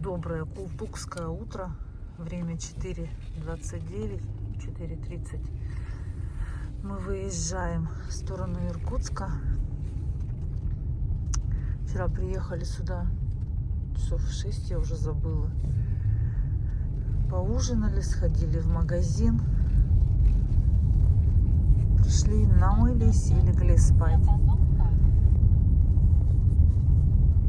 Доброе култукское утро. Время 4:29, 4:30. Мы выезжаем в сторону Иркутска. Вчера приехали сюда часов в 6, я уже забыла. Поужинали, сходили в магазин. Пришли, намылись и легли спать.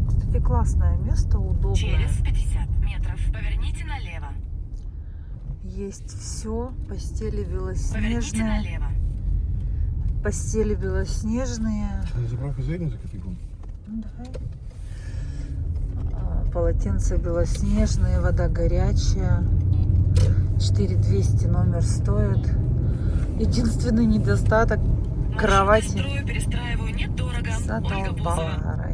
Кстати, классное место, удобное. Через 50 метров поверните налево. Есть все, постели Поверните белоснежные. налево. Постели белоснежные. Заправка заднюю закатил? Ну, давай. Полотенца белоснежные, вода горячая. 4200 номер стоит. Единственный недостаток кровати. Строю, перестраиваю, недорого. Ольга Бузова.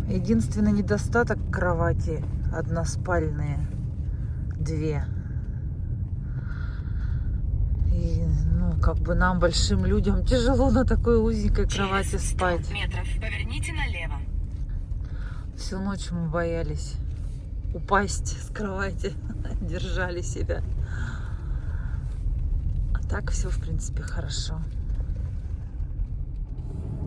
Единственный недостаток кровати односпальные. 2. И, как бы нам, большим людям, тяжело на такой узенькой кровати Через 100 спать. метров поверните налево. Всю ночь мы боялись упасть с кровати, держали себя. А так все, в принципе, хорошо.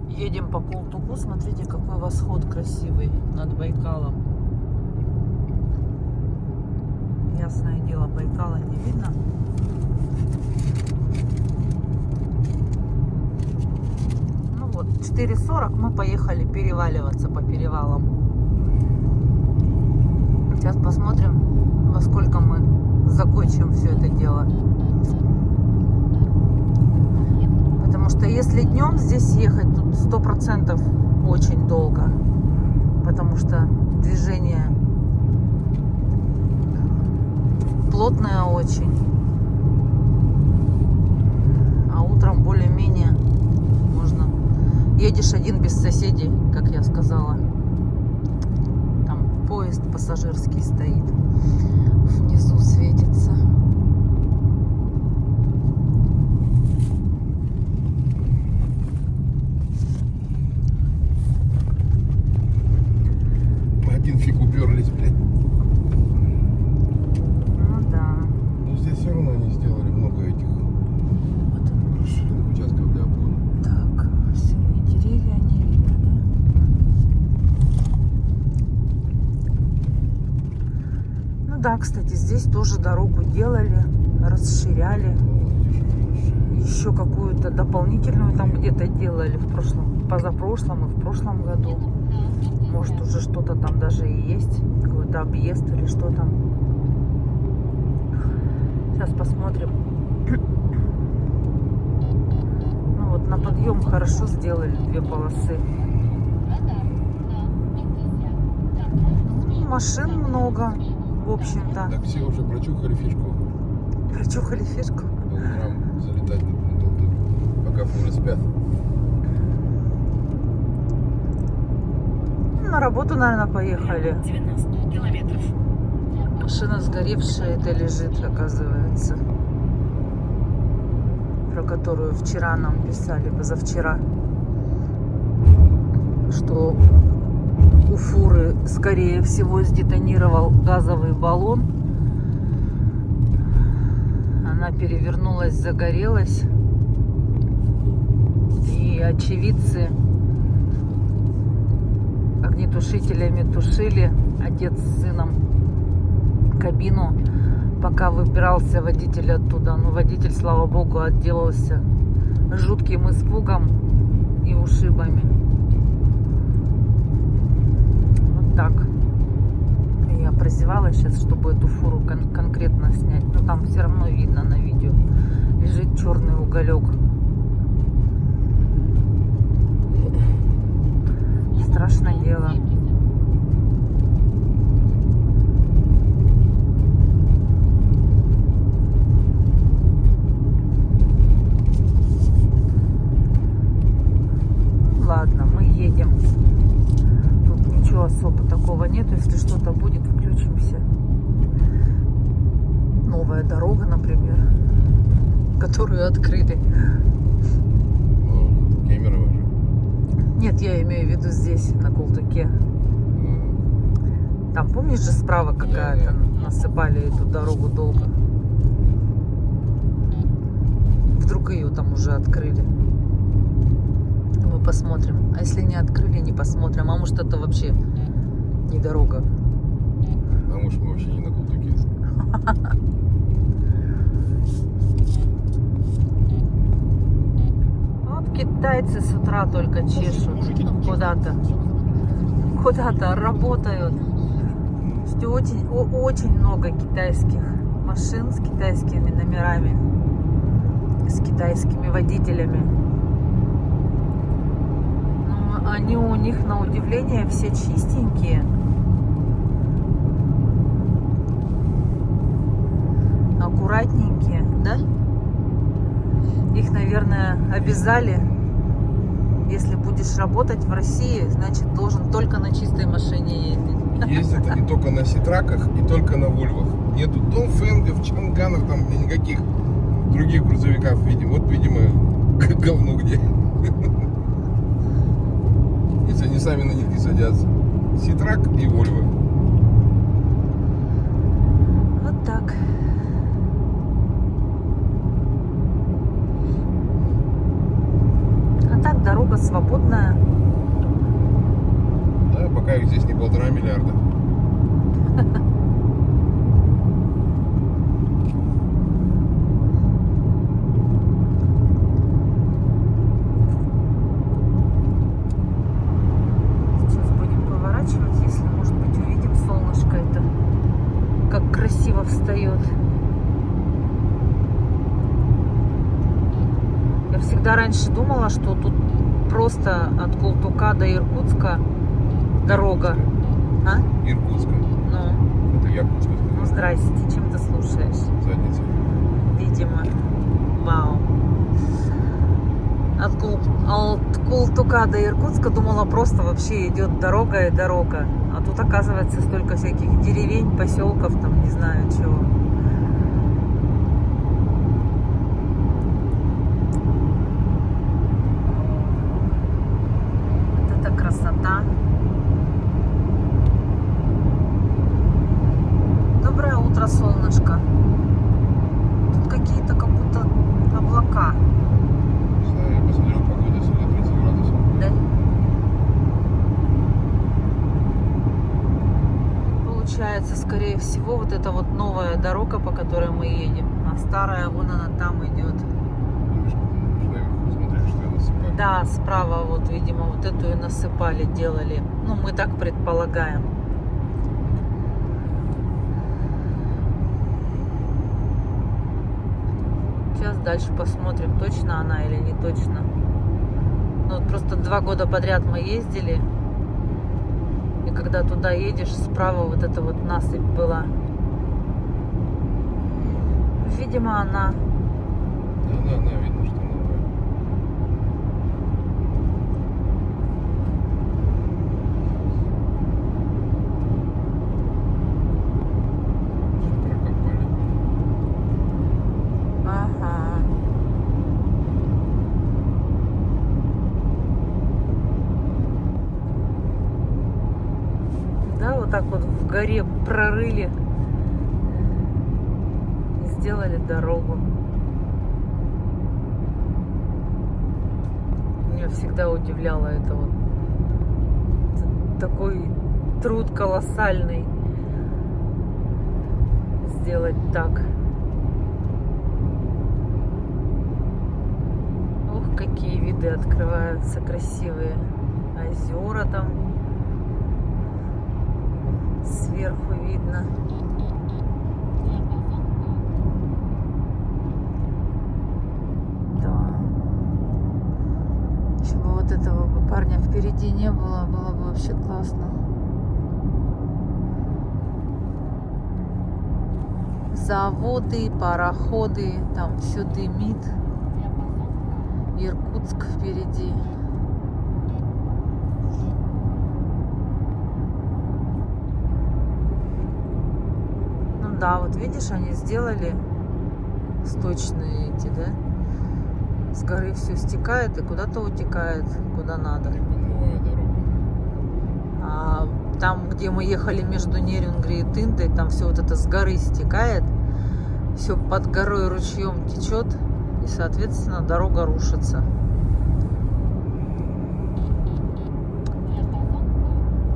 Едем по Култуку, смотрите, какой восход красивый над Байкалом. Ясное дело, Байкала не видно. Ну вот, 4:40 мы поехали переваливаться по перевалам. Сейчас посмотрим, во сколько мы закончим все это дело. Потому что если днем здесь ехать, тут 100% очень долго. Потому что движение плотное очень. А утром более-менее можно. Едешь один без соседей, как я сказала. Там поезд пассажирский стоит. Внизу светится. Один фиг уперлись, блядь. Ну да. Но здесь все равно они сделали много этих Вот он. расширенных участков для обгона. Так, синие деревья не видно, да? Ну да, кстати, здесь тоже дорогу делали, расширяли. Еще какую-то дополнительную там где-то делали в прошлом, позапрошлом и в прошлом году. Может, уже что-то там даже и есть, какой-то объезд или что там. Сейчас посмотрим. Ну вот на подъем хорошо сделали 2 полосы. Ну, машин много, в общем-то. Так все уже прочухали фишку. Прочухали фишку. По утрам залетать на толпы, пока фуры спят. На работу, наверное, поехали. 90 километров. Машина сгоревшая, это лежит, оказывается. Про которую вчера нам писали, позавчера. Что у фуры, скорее всего, сдетонировал газовый баллон. Она перевернулась, загорелась. И очевидцы огнетушителями тушили, отец с сыном, кабину, пока выбирался водитель оттуда. Но водитель, слава богу, отделался жутким испугом и ушибами. Вот так. Я прозевала сейчас, чтобы эту фуру конкретно снять. Но там все равно видно на видео. Лежит черный уголек. Страшное дело. Ладно, мы едем. Тут ничего особо такого нету. Если что-то будет, включимся. Новая дорога, например, которую открыли. Ну, Кемерово же. Нет, я имею в виду здесь, на Култуке. Там, помнишь же, справа какая-то насыпали эту дорогу долго. Вдруг ее там уже открыли. Мы посмотрим. А если не открыли, не посмотрим. А может, это вообще не дорога. А может, мы вообще не на Култуке? Вот китайцы с утра только чешут куда-то. Куда-то работают. Очень, очень много китайских машин с китайскими номерами, с китайскими водителями. Но они у них, на удивление, все чистенькие. Аккуратненькие, да? Их, наверное, обязали. Если будешь работать в России, значит, должен только на чистой машине ездить. Ездят они только на Ситраках и только на Вольвах. Нету Донфенгов, Чанганов, там никаких других грузовиков, видимо. Вот, видимо, говно где. Если они сами на них не садятся. Ситрак и Вольво. Вот так. А так дорога свободная. Да, пока их здесь не 1,5 миллиарда. Сейчас будем поворачивать, если, может быть, увидим солнышко это, как красиво встает. Я всегда раньше думала, что тут просто от Култука до Иркутска дорога. А? Иркутская. Ну, Это Якутская. ну здрасте, чем ты слушаешь? Задница. Видимо. Вау. От Култука до Иркутска думала, просто вообще идет дорога и дорога. А тут, оказывается, столько всяких деревень, поселков, там, не знаю чего. Вот это красота. Доброе утро, солнышко. Тут какие-то как будто облака. Не знаю, я посмотрел погоду, сегодня 30 градусов. Да? Получается, скорее всего, вот эта вот новая дорога, по которой мы едем, а старая, вон она там идет. Наверху смотрели, что я насыпаю. Да, справа вот, видимо, вот эту и насыпали, делали. Ну, мы так предполагаем. Сейчас дальше посмотрим, точно она или не точно. Ну, вот просто 2 года подряд мы ездили. И когда туда едешь, справа вот эта вот насыпь была. Видимо, она. Да, видно, что новая. Прокопали. Ага. Да, вот так вот в горе прорыли и сделали дорогу. Меня всегда удивляло это вот. Такой труд колоссальный сделать так. Ох, какие виды открываются красивые. Озера там сверху видно. Да. Еще бы вот этого бы парня впереди не было, было бы вообще классно. Заводы, пароходы, там все дымит. Иркутск впереди. Ну да, вот видишь, они сделали сточные эти, да? С горы все стекает и куда-то утекает, куда надо. Либо новая дорога. А Там, где мы ехали между Нерюнгри и Тындой, там все вот это с горы стекает. Все под горой ручьем течет. И, соответственно, дорога рушится.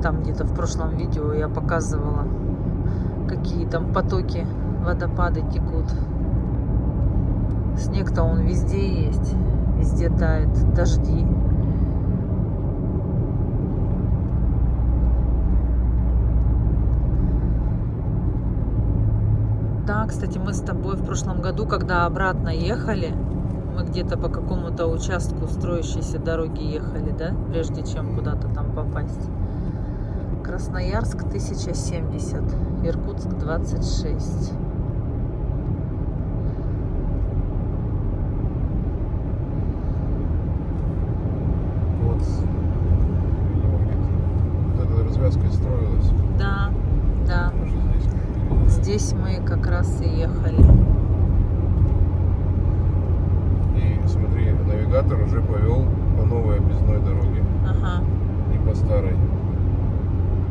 Там где-то в прошлом видео я показывала, какие там потоки, водопады текут. Снег-то он везде есть, везде тает, дожди. Да, кстати, мы с тобой в прошлом году, когда обратно ехали, мы где-то по какому-то участку строящейся дороги ехали, да, прежде чем куда-то там попасть. Красноярск 1070, Иркутск 26. Вот, видимо, где-то вот эта развязка строилась. Да, да. Даже здесь мы видели. Здесь мы как раз и ехали. И смотри, навигатор уже повел по новой объездной дороге, Ага. не по старой.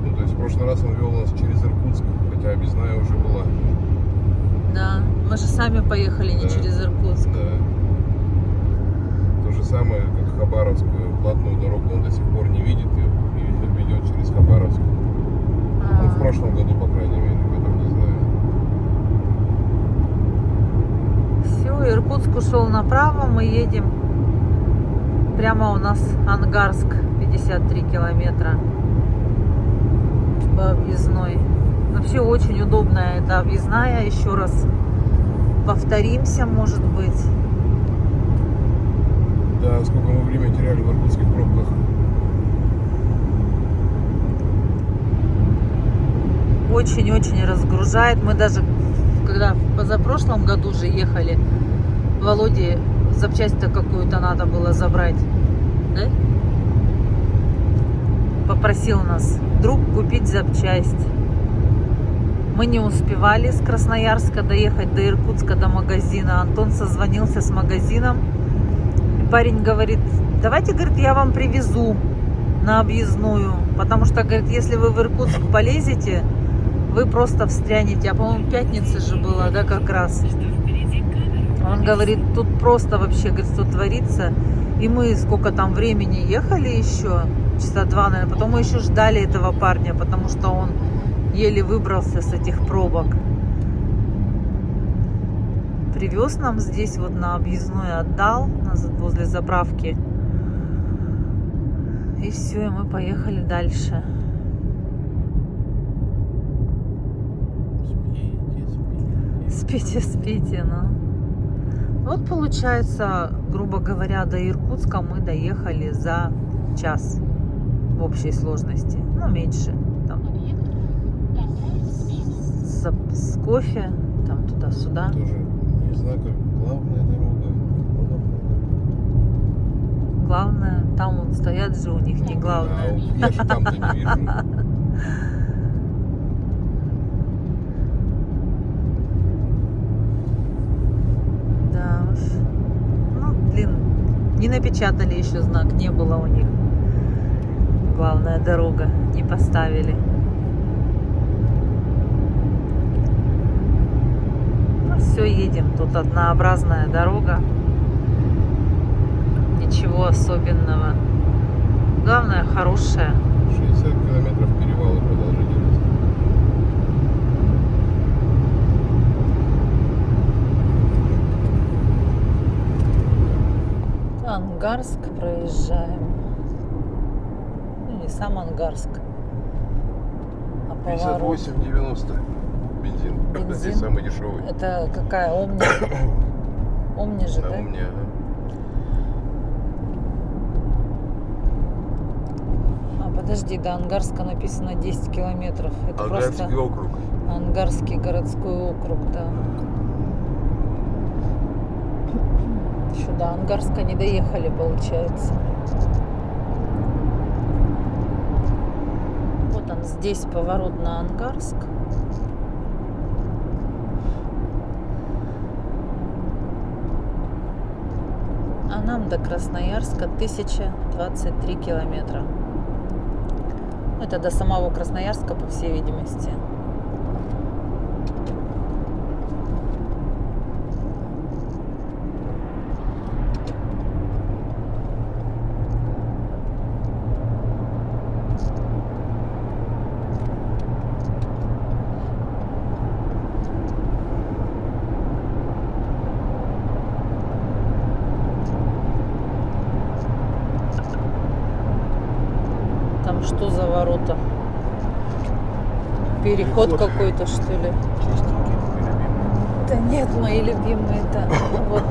Ну, то есть в прошлый раз он вел нас через Иркутск, хотя объездная уже была. Да, мы же сами поехали не Да. через Иркутск. Да. То же самое, как Хабаровскую платную дорогу, он до сих пор не видит и ведет через Хабаровск. Ну, в прошлом году, по крайней мере, в этом не знаю. Все, Иркутск ушел направо, мы едем. Прямо у нас Ангарск, 53 километра по объездной. Вообще очень удобная эта объездная. Еще раз повторимся, может быть. Да, сколько мы время теряли в иркутских пробках. Очень-очень разгружает. Мы даже, когда в позапрошлом году же ехали, Володе запчасть-то какую-то надо было забрать. Да? Попросил нас друг купить запчасть. Мы не успевали с Красноярска доехать до Иркутска, до магазина. Антон созвонился с магазином. И парень говорит, давайте, говорит, я вам привезу на объездную. Потому что, говорит, если вы в Иркутск полезете, вы просто встрянете. А, по-моему, пятница же была, да, как раз. Он говорит, тут просто вообще, говорит, что творится. И мы сколько там времени ехали еще, часа два, наверное. Потом мы еще ждали этого парня, потому что он еле выбрался с этих пробок. Привез нам здесь вот на объездной, отдал возле заправки. И все, и мы поехали дальше. Спите, ну. Вот получается, грубо говоря, до Иркутска мы доехали за час в общей сложности. Ну, меньше. Там. С кофе, там туда-сюда. Тоже не знаю, как главная дорога. Главное, там вон стоят же, у них не главное. Да, я же там-то не вижу. Да уж. Ну, блин, не напечатали еще знак, не было у них. Главная дорога, не поставили. Ну, все, едем. Тут однообразная дорога. Ничего особенного. Главное, хорошая. 60 километров перевала продолжительность. Ангарск проезжаем. Ну, не сам Ангарск, а поворот. 58,90 бензин. Бензин? Здесь самый дешевый. Это какая? Омни? Омни же, Да, да? у меня. А, подожди, до Ангарска написано 10 километров. Это Ангарский просто округ. Ангарский городской округ, да. Еще до Ангарска не доехали, получается. Вот он здесь поворот на Ангарск. А нам до Красноярска 1023 километра. Это до самого Красноярска, по всей видимости. Там что за ворота? Переход Переход. какой-то, что ли? Чистенький, твой любимый. Да нет, мои любимые это вот.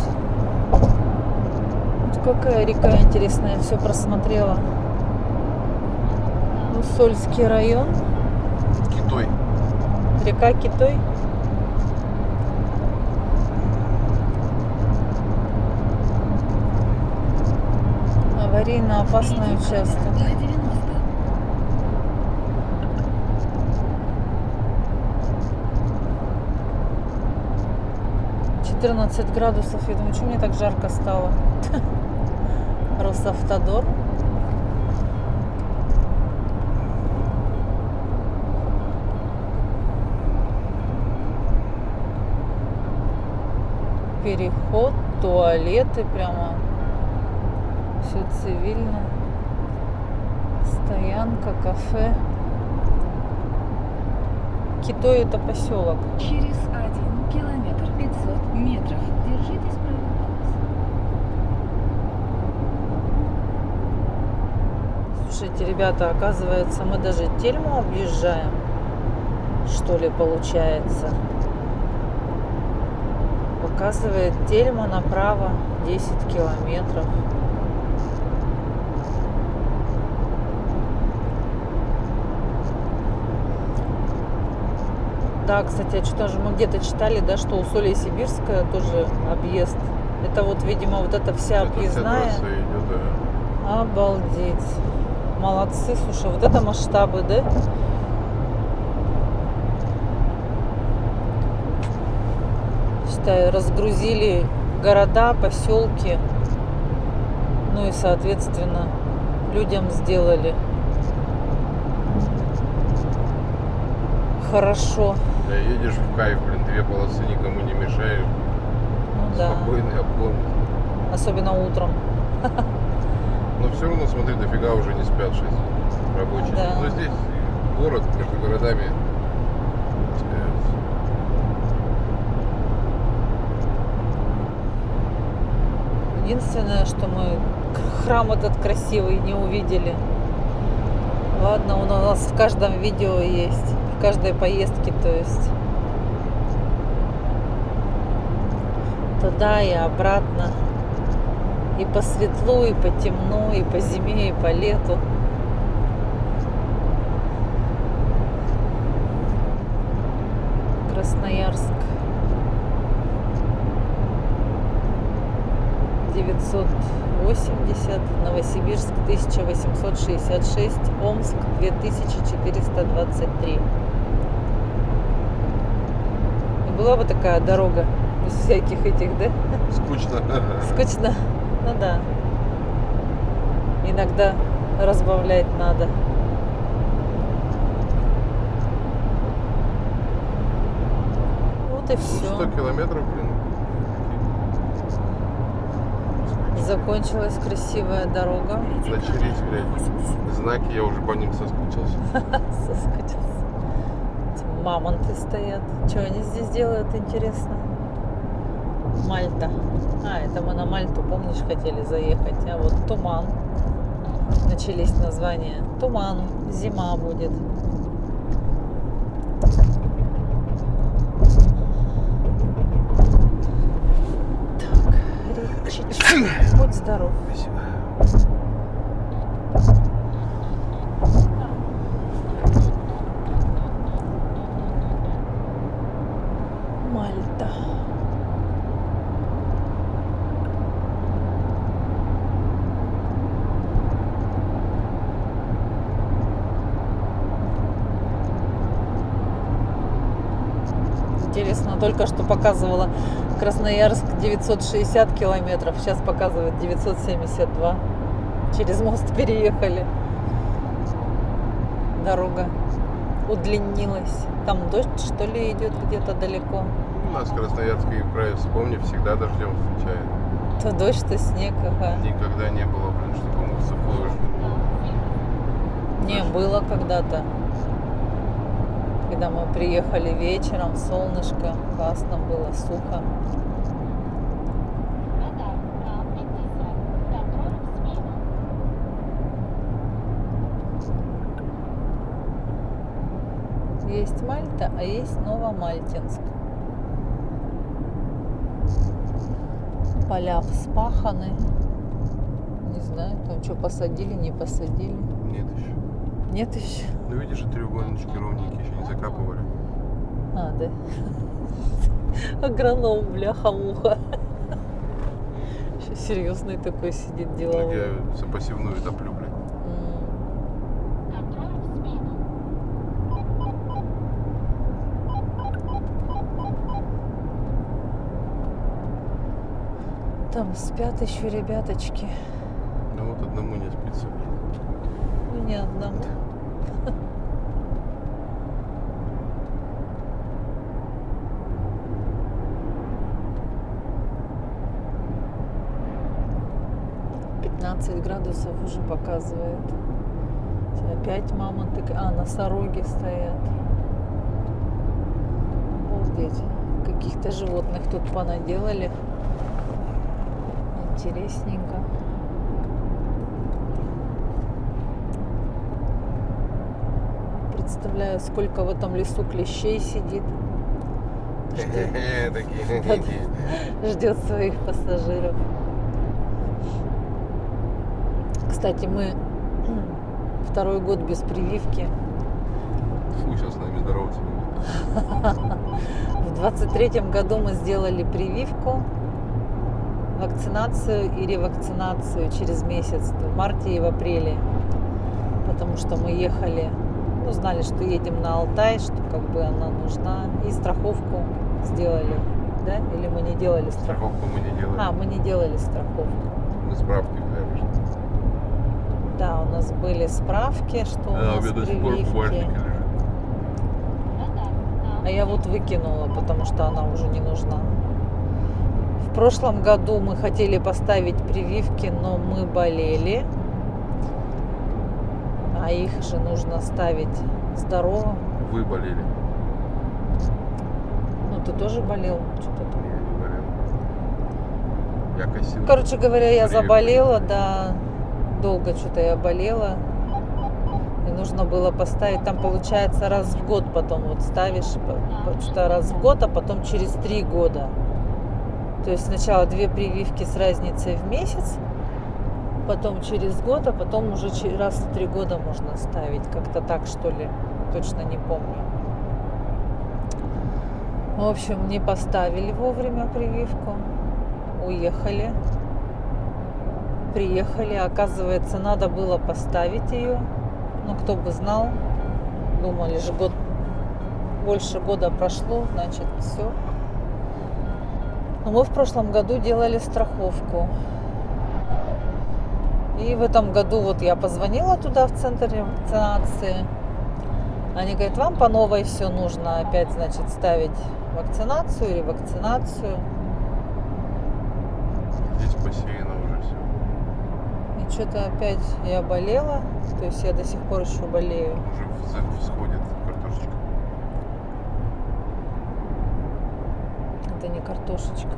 Вот какая река интересная, все просмотрела. Усольский район, Китой. река Китой. Аварийно опасный участок. На 90. 14 градусов. Я думаю, что мне так жарко стало? Росавтодор. Переход, туалеты прямо. Все цивильно. Стоянка, кафе. Китой это поселок. Через 1 километр 500 метров. Держитесь правого курса. Слушайте, ребята, оказывается, мы даже Тельму объезжаем. Что ли, получается? Показывает Тельма направо 10 километров. Да, кстати, а что же мы где-то читали, да, что Усолье-Сибирская тоже объезд. Это вот, видимо, вот эта вся Это вся объездная. трасса идет, да. Обалдеть. Молодцы, слушай, вот это масштабы, да? Считай, разгрузили города, поселки. Ну и, соответственно, людям сделали хорошо. Да, едешь в кайф, блин, 2 полосы никому не мешают. Ну да. Спокойный обгон. Особенно утром. Но все равно, смотри, дофига уже не спят 6 рабочих. Да. Но здесь город между городами спят. Единственное, что мы храм этот красивый не увидели. Ладно, он у нас в каждом видео есть, в каждой поездке, то есть. Туда и обратно. И по светлу, и по темну, и по зиме, и по лету. Красноярск. 980, Новосибирск 1866, Омск 2423. И была бы такая дорога без всяких этих, да? Скучно. Скучно. Ну да. Иногда разбавлять надо. Вот и все. 100 километров, блин. Закончилась красивая дорога. Начались, блядь, знаки, я уже по ним соскучился. Соскучился. Эти мамонты стоят. Что они здесь делают, интересно? Мальта. А, это мы на Мальту, помнишь, хотели заехать. А вот туман. Начались названия. Туман. Зима будет. Так, речечка. Будь здоров. Спасибо. Мальта. Интересно, только что показывала Красноярск 960 километров, сейчас показывает 972. Через мост переехали. дорога удлинилась. Там дождь, что ли, идет где-то далеко. У нас Красноярский край, вспомни, всегда дождем встречает. То дождь, то снег. Ага. Никогда не было, блин, чтобы мы сухое. Не, было когда-то. Когда мы приехали вечером, солнышко, классно было, сухо. Есть Мальта, а есть Новомальтинск. Поля вспаханы. Не знаю, там что, посадили, не посадили. Нет еще. Нет еще? Ну видишь, и треугольнички ровненькие, еще не закапывали. А, да. Агроном, бляха-муха. Еще серьезный такой сидит, Так деловой. я за пассивную топлю, блин. Там спят еще ребяточки. Ну вот одному не спится, блин. Ну, не одному. Градусов уже показывает. Опять мамонты. А, носороги стоят. Обалдеть. Каких-то животных тут понаделали. Интересненько. Представляю, сколько в этом лесу клещей сидит. Ждет своих пассажиров. Кстати, мы второй год без прививки. Фу, сейчас с нами здороваться будет. В 23-м году мы сделали прививку, вакцинацию и ревакцинацию через месяц, в марте и в апреле. Потому что мы ехали, ну, знали, что едем на Алтай, что как бы она нужна. И страховку сделали, да? Или мы не делали страховку? Страховку мы не делали. А, мы не делали страховку. Мы справки взяли. Да, у нас были справки, что у нас У меня до сих пор в бумажнике прививки. лежит. А я вот выкинула, потому что она уже не нужна. В прошлом году мы хотели поставить прививки, но мы болели. А их же нужно ставить здоровым. Вы болели? Ну, ты тоже болел? Что-то там. Я не болел. Я косил. Короче говоря, я Прививку. заболела, да. Долго что-то я болела. И нужно было поставить. Там получается раз в год потом вот ставишь. Что-то раз в год, а потом через 3 года. То есть сначала 2 прививки с разницей в месяц. Потом через год, а потом уже раз в 3 года можно ставить. Как-то так, что ли. Точно не помню. В общем, не поставили вовремя прививку. Уехали. Приехали. Оказывается, надо было поставить ее. Ну, кто бы знал. Думали же, больше года прошло, значит, все. Но мы в прошлом году делали страховку. И в этом году вот я позвонила туда, в центр вакцинации. Они говорят, вам по новой все нужно опять, значит, ставить вакцинацию, ревакцинацию. Здесь посеяно уже все. И что-то опять я болела. То есть я до сих пор еще болею. Уже всходит картошечка. Это не картошечка.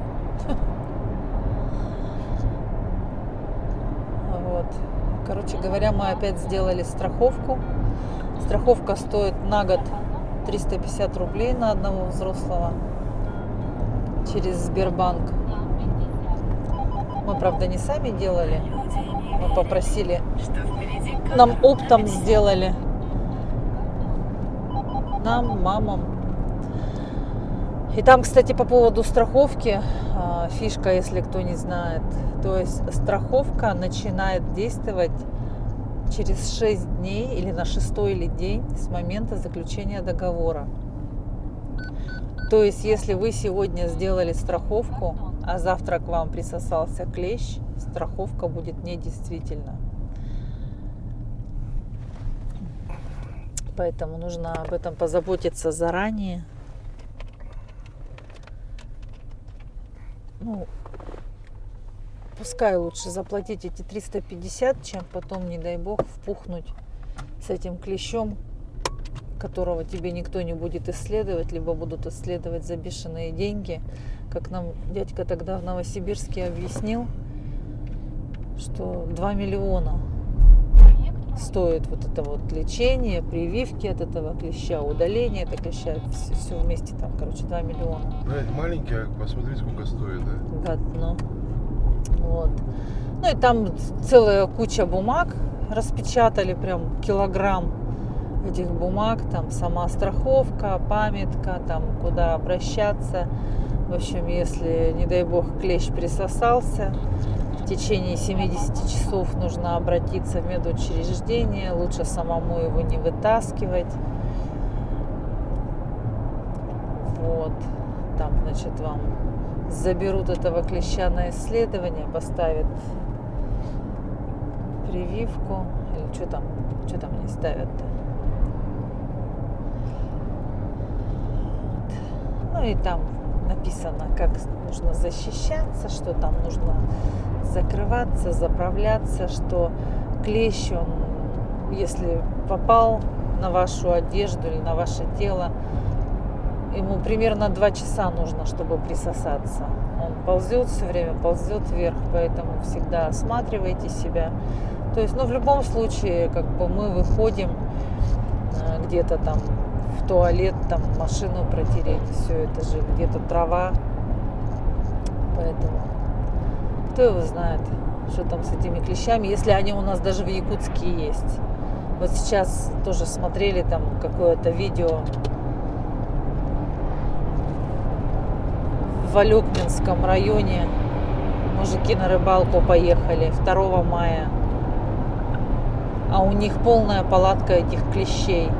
Вот. Короче говоря, мы опять сделали страховку. Страховка стоит на год 350 рублей на одного взрослого через Сбербанк. Мы, правда, не сами делали. Мы попросили. Нам оптом сделали. Нам, мамам. И там, кстати, по поводу страховки, фишка, если кто не знает. То есть страховка начинает действовать через 6 дней или на 6-й день с момента заключения договора. То есть, если вы сегодня сделали страховку, а завтра к вам присосался клещ, страховка будет недействительна. Поэтому нужно об этом позаботиться заранее. Ну, пускай лучше заплатить эти 350, чем потом, не дай бог, впухнуть с этим клещом, которого тебе никто не будет исследовать, либо будут исследовать за бешеные деньги. Как нам дядька тогда в Новосибирске объяснил, что 2 миллиона стоит вот это вот лечение, прививки от этого клеща, удаление этого клеща, все вместе там, короче, 2 миллиона. Блядь, маленький, а посмотри, сколько стоит, да? Гад, ну. Вот. Ну и там целая куча бумаг распечатали, прям килограмм этих бумаг, там сама страховка, памятка, там куда обращаться. В общем, если, не дай бог, клещ присосался, в течение 70 часов нужно обратиться в медучреждение, лучше самому его не вытаскивать. Вот. Там, значит, вам заберут этого клеща на исследование, поставят прививку. Или что там они ставят-то? Ну и там написано, как нужно защищаться, что там нужно закрываться, заправляться, что клещ, он, если попал на вашу одежду или на ваше тело, ему примерно 2 часа нужно, чтобы присосаться. Он ползет все время, ползет вверх, поэтому всегда осматривайте себя. То есть, ну, в любом случае, как бы мы выходим где-то там в туалет, там машину протереть, все это же где-то трава. Поэтому кто его знает, что там с этими клещами, если они у нас даже в Якутске есть. Вот сейчас тоже смотрели там какое-то видео в Алекминском районе. Мужики на рыбалку поехали 2 мая. А у них полная палатка этих клещей.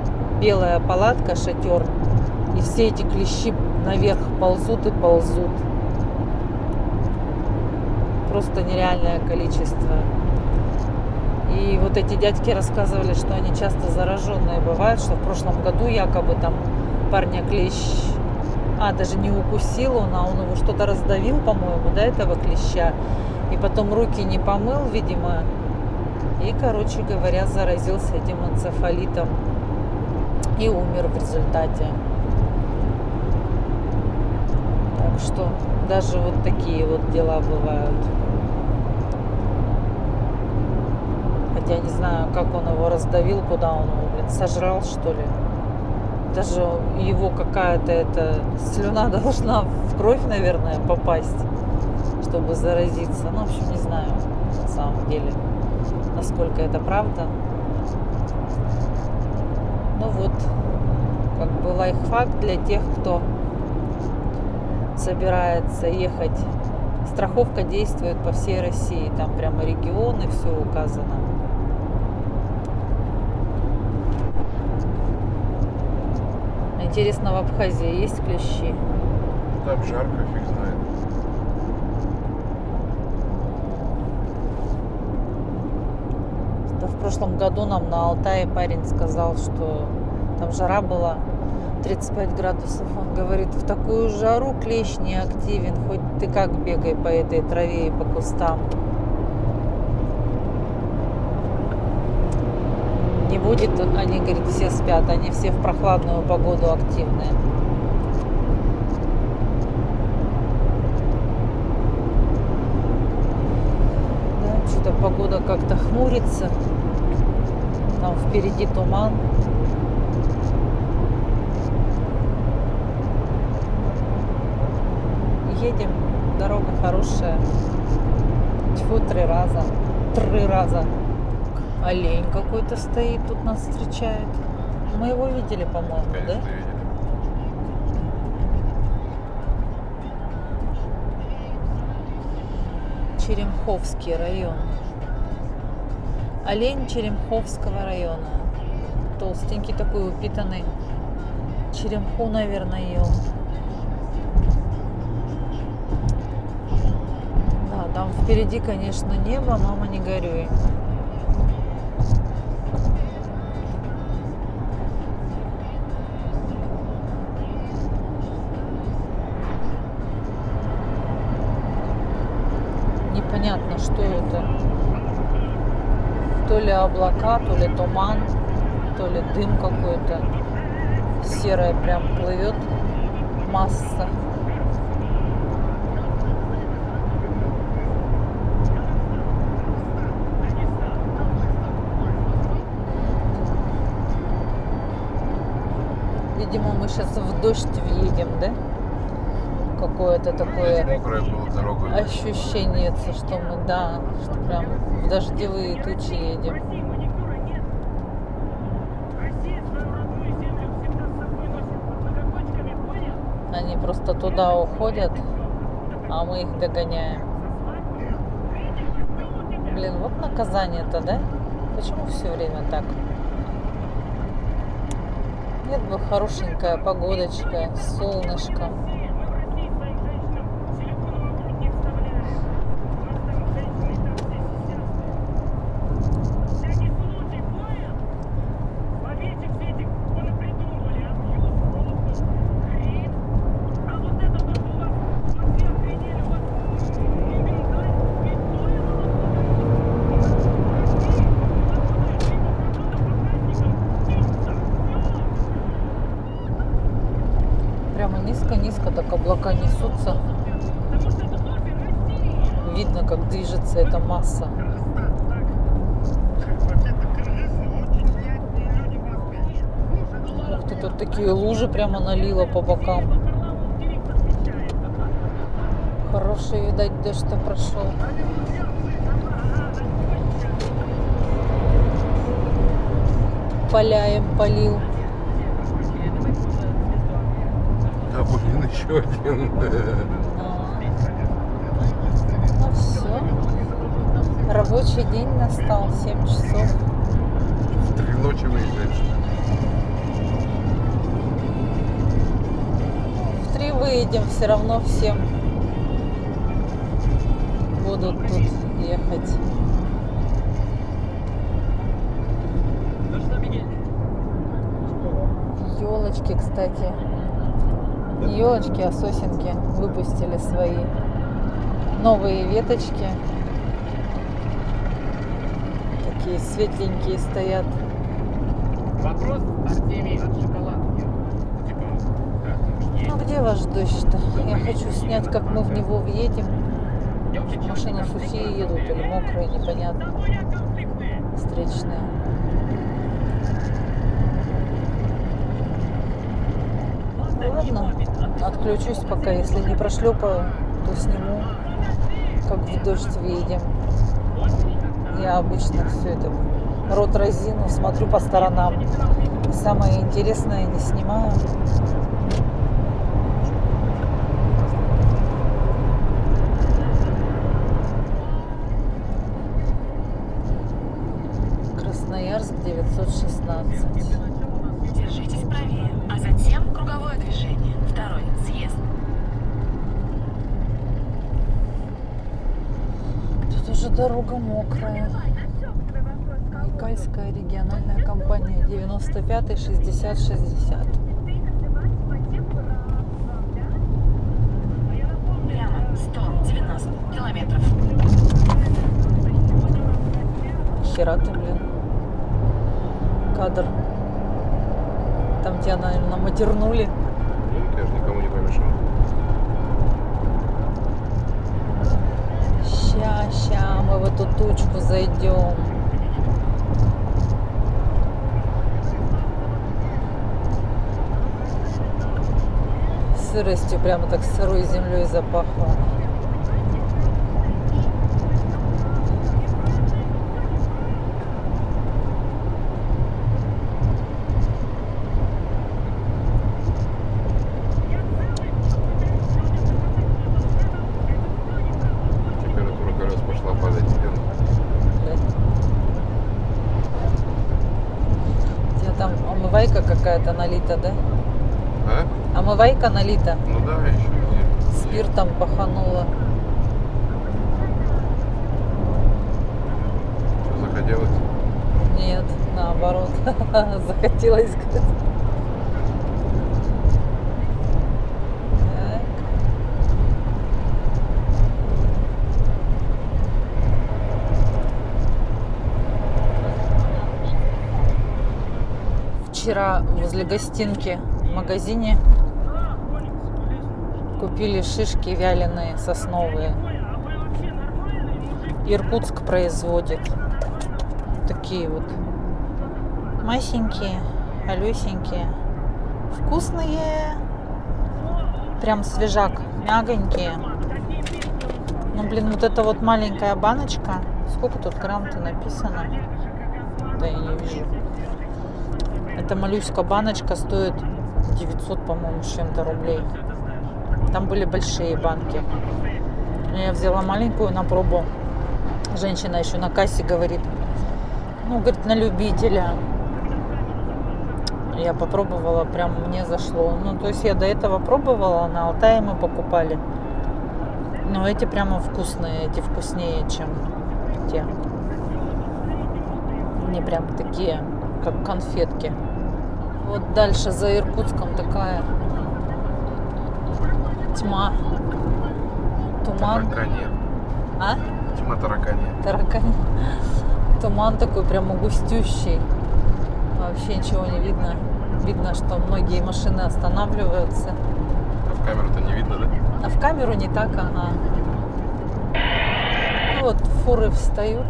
Белая палатка, шатер. И все эти клещи наверх ползут и ползут. Просто нереальное количество. И вот эти дядьки рассказывали, что они часто зараженные бывают, что в прошлом году якобы там парня клещ, даже не укусил он, а он его что-то раздавил, по-моему, да, этого клеща. И потом руки не помыл, видимо. И, короче говоря, заразился этим энцефалитом. И умер в результате. Так что даже вот такие вот дела бывают. Хотя не знаю, как он его раздавил, куда он его, сожрал, что ли. Даже его какая-то эта слюна должна в кровь, наверное, попасть, чтобы заразиться. Ну, в общем, не знаю, на самом деле, насколько это правда. Ну вот, как бы лайфхак для тех, кто собирается ехать. Страховка действует по всей России. Там прямо регионы, все указано. Интересно, в Абхазии есть клещи? Там жарко, фиг знает. В прошлом году нам на Алтае парень сказал, что там жара была 35 градусов. Он говорит, в такую жару клещ не активен, хоть ты как бегай по этой траве и по кустам. Не будет, они, говорит, все спят, они все в прохладную погоду активные. Да, что-то погода как-то хмурится. Там впереди туман. Едем, дорога хорошая. Тьфу, 3 раза. 3 раза. Олень какой-то стоит, тут нас встречает. Мы его видели, по-моему, Конечно, да? видели. Черемховский район. Олень Черемховского района. Толстенький такой, упитанный. Черемху, наверное, ел. Да, там впереди, конечно, небо, мама, не горюй. непонятно, что это. То ли облака, то ли туман, то ли дым какой-то. Серая прям плывет масса. Видимо, мы сейчас в дождь въедем, да? Какое-то такое Мокрая была дорога. ощущение, что мы, да, что прям в дождевые тучи едем. Они просто туда уходят, а мы их догоняем. Блин, вот наказание-то, да? Почему все время так? Нет бы хорошенькая погодочка, солнышко. Прямо низко-низко так облака несутся. Видно, как движется эта масса. Ух ты, тут такие лужи прямо налило по бокам. Хороший, видать, дождь-то прошел. Поля им полил. А блин, еще один. Ну все. Рабочий день настал, 7 часов. В 3 ночи выезжаешь. В 3 выедем, все равно всем будут тут ехать. Елочки, кстати. Не елочки, а сосенки выпустили свои новые веточки. Такие светленькие стоят. Вопрос Артемий от шоколадки. Ну где ваш дождь-то? Я хочу снять, как мы в него въедем. Машины сухие едут или мокрые, непонятно. Встречные. Ладно, отключусь пока, если не прошлепаю, то сниму, как в дождь въедем. Я обычно все это рот разину, смотрю по сторонам. И самое интересное не снимаю. Красноярск 916. Держитесь правее, а затем круговое движение. Второй съезд. Тут уже дорога мокрая. Байкальская региональная компания 95 60 60. Прямо 190 километров. Хера ты, блин. Кадр. Там тебя, наверное, матернули. Ну, я же никому не помешал. Ща, мы в эту тучку зайдем. Сыростью прямо так сырой землей запахло. Температура колес пошла падать. Да. У тебя там омывайка какая-то налита, да? А? Омывайка налита. Ну да, еще где. Спиртом паханула. Что захотелось? Нет, наоборот. Захотелось, говорит. Так. вчера возле гостинки в магазине купили шишки вяленые сосновые. Иркутск производит. Такие вот масенькие, алюсенькие, вкусные, прям свежак, мягонькие. Ну, блин, вот эта вот маленькая баночка, сколько тут грамм-то написано? Да, я не вижу. Эта малюська баночка стоит 900, по-моему, с чем-то рублей. Там были большие банки. Я взяла маленькую на пробу. Женщина еще на кассе говорит, ну, говорит, на любителя. Я попробовала, прям мне зашло. Ну, то есть я до этого пробовала, на Алтае мы покупали. Но эти прямо вкусные, эти вкуснее, чем те. Они прям такие, как конфетки. Вот дальше за Иркутском такая тьма, туман. Тараканье. А? Тьма тараканье. Таракань. Туман такой прямо густющий. Вообще ничего не видно. Видно, что многие машины останавливаются. В камеру-то не видно, да? А в камеру не так, ага. Ну вот фуры встают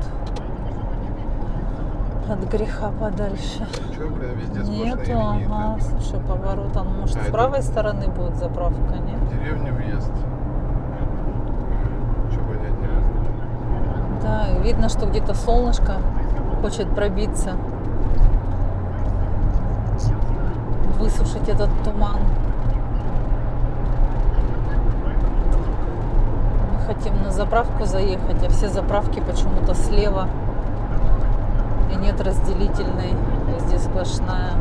от греха подальше. Че, бля, везде сплошные Нету, линии. ага, слушай, поворот, а ну, может, А, с это- правой стороны будет заправка, нет? В деревню въезд. Че понять нельзя. Да, и видно, что где-то солнышко хочет пробиться, высушить этот туман. Мы хотим на заправку заехать, а все заправки почему-то слева. И нет разделительной, везде сплошная.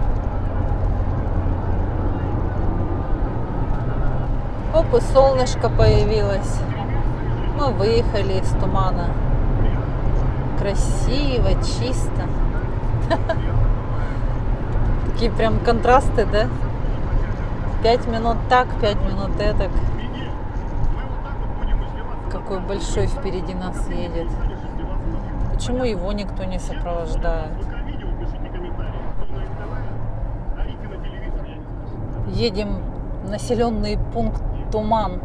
Оп, и солнышко появилось. Мы выехали из тумана. Красиво, чисто. Такие прям контрасты, да? 5 минут так, 5 минут этак. Какой большой впереди нас едет. Почему его никто не сопровождает? Едем в населенный пункт Туман.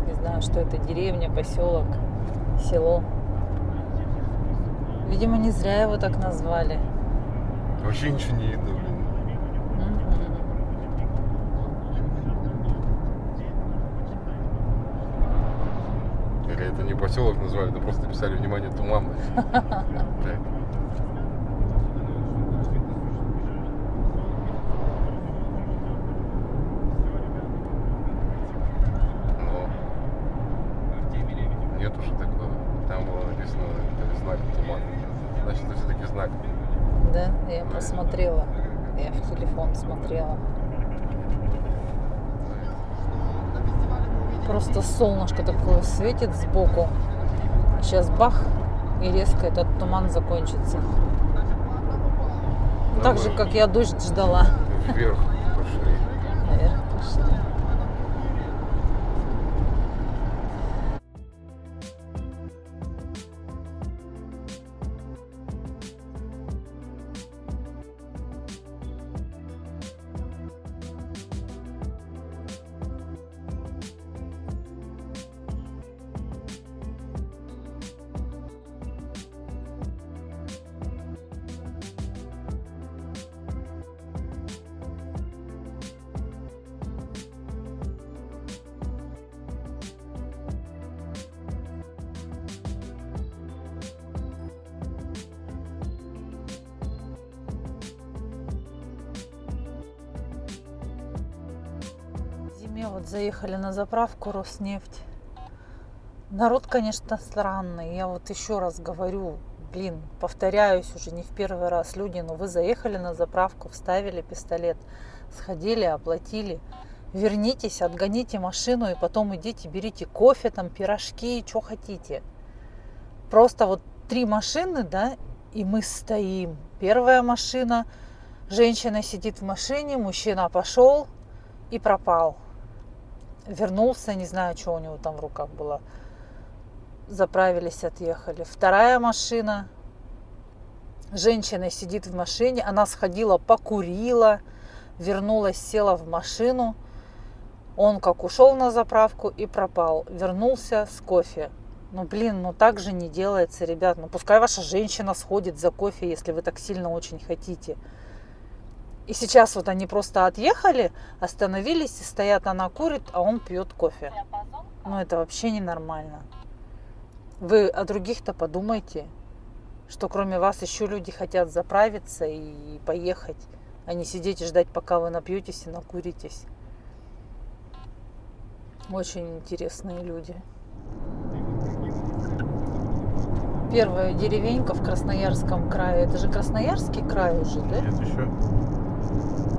Не знаю, что это, деревня, поселок, село. Видимо, не зря его так назвали. Вообще ничего не видно, блин. Или это не поселок назвали, это просто писали, внимание, туман. Блядь. Но нет уже такого. Там было написано знак туман. Значит, это все-таки знак. Да, я посмотрела. Я в телефон смотрела. Просто солнышко такое светит сбоку. Сейчас бах, и резко этот туман закончится. Ну, так же, как я дождь ждала. Вверх пошли. Наверх пошли. Зиме вот заехали на заправку Роснефть. Народ, конечно, странный. Я вот еще раз говорю, блин, повторяюсь уже не в первый раз, люди, но вы заехали на заправку, вставили пистолет, сходили, оплатили. Вернитесь, отгоните машину и потом идите, берите кофе, там, пирожки, что хотите. Просто вот 3 машины, да, и мы стоим. Первая машина, женщина сидит в машине, мужчина пошел и пропал. Вернулся, не знаю, что у него там в руках было. Заправились, отъехали. Вторая машина, Женщина сидит в машине, она сходила, покурила, вернулась, села в машину. Он как ушел на заправку и пропал. Вернулся с кофе. Ну, блин, ну так же не делается, ребят. Ну, пускай ваша женщина сходит за кофе, если вы так сильно очень хотите. И сейчас вот они просто отъехали, остановились и стоят, она курит, а он пьет кофе. Ну, это вообще ненормально. Вы о других-то подумайте, что кроме вас еще люди хотят заправиться и поехать, а не сидеть и ждать, пока вы напьетесь и накуритесь. Очень интересные люди. Первая деревенька в Красноярском крае. Это же Красноярский край уже, да? Нет еще.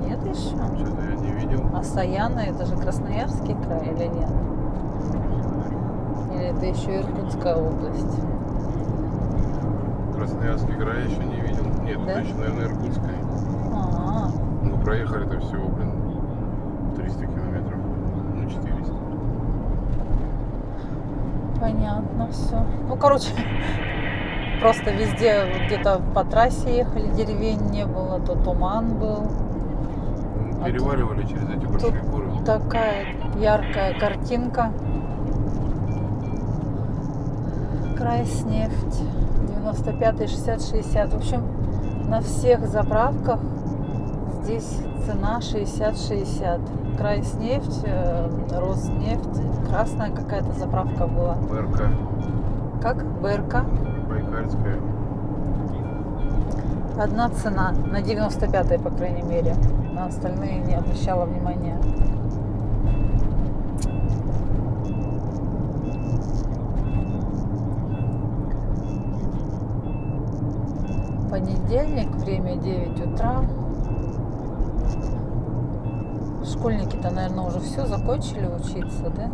Нет еще? Что-то я не видел. А Саяна это же Красноярский край или нет? Или это еще Иркутская область? Красноярский край еще не видел. Нет, Да? это еще, наверное, Иркутская. А, Ну, проехали-то всего, блин, 300 километров. Ну, 400. понятно все. Ну, короче, просто везде где-то по трассе ехали, деревень не было, то туман был. Переваливали через эти большие горы. Такая яркая картинка. Крайснефть, 95-й, 60-60. В общем, на всех заправках здесь цена 60-60. Крайснефть, Роснефть, красная какая-то заправка была. БРК. Как? БРК. Байкальская. Одна цена, на 95-й, по крайней мере. На остальные не обращала внимания. Понедельник, время 9 утра. Школьники-то, наверное, уже все закончили учиться, да?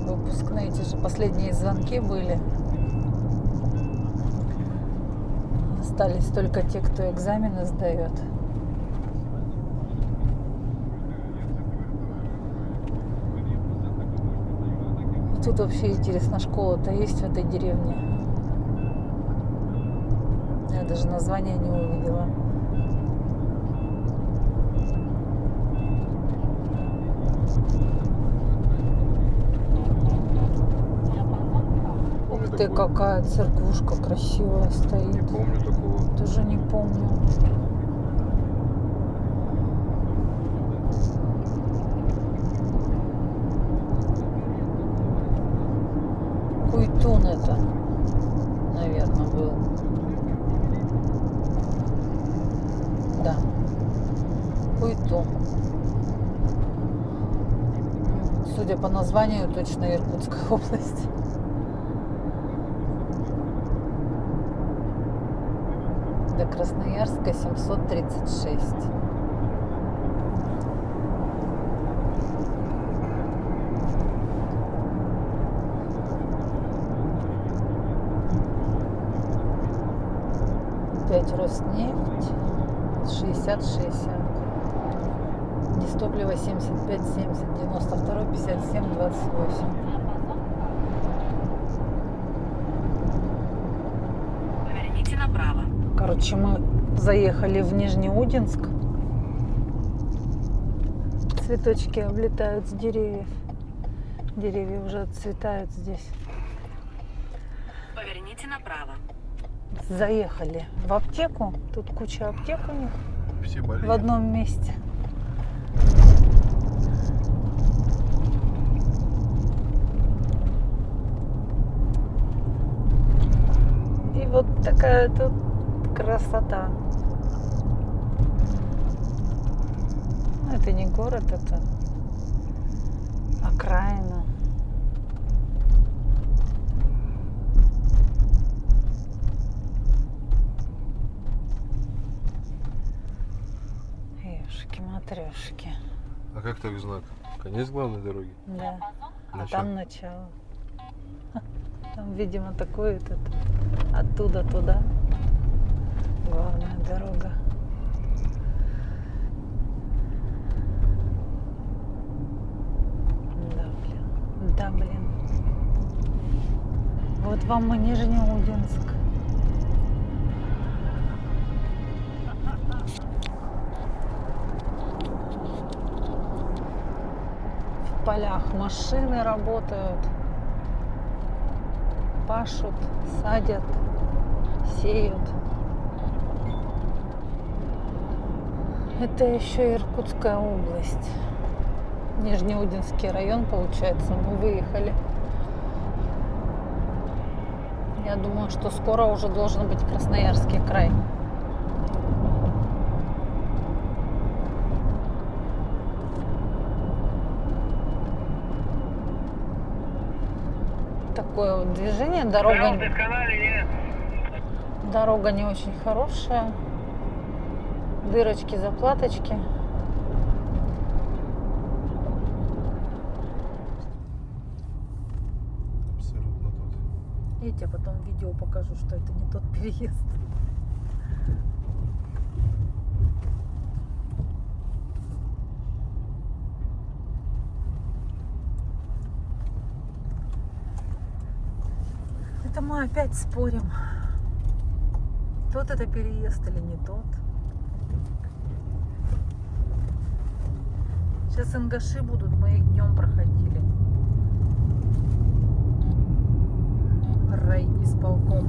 Выпускные, эти же последние звонки были. Остались только те, кто экзамены сдает. Тут вообще интересно, школа-то есть в этой деревне? Я даже название не увидела. Ух ты, такое. какая церквушка красивая Не стоит. помню такого. Тоже не помню. Куйтун это, наверное, был. Да. Куйтун. Судя по названию, точно Иркутская область. До Красноярска 736. Опять Роснефть 60-60. Дистопливо 75-70, 92 57 28. Поверните направо. Короче, мы заехали в Нижнеудинск. Цветочки облетают с деревьев. Деревья уже отцветают здесь. Поверните направо. Заехали в аптеку. Тут куча аптек у них Все болеют. в одном месте. И вот такая тут красота. Ну, это не город, это окраина. Ёшки-матрёшки. А как так знак? Конец главной дороги? Да. А Начало. там начало. Там, видимо, такой этот оттуда туда. Главная дорога. Да, блин. Да, блин. Вот вам и Нижнеудинск. полях машины работают, пашут, садят, сеют. Это еще Иркутская область. Нижнеудинский район, получается, мы выехали. Я думаю, что скоро уже должен быть Красноярский край. Такое вот движение, дорога не очень хорошая. Дырочки, заплаточки. Абсолютно тот. Я тебе потом видео покажу, что это не тот переезд. Это мы опять спорим, тот это переезд или не тот. Сейчас ингаши будут, мы их днем проходили. Райисполком.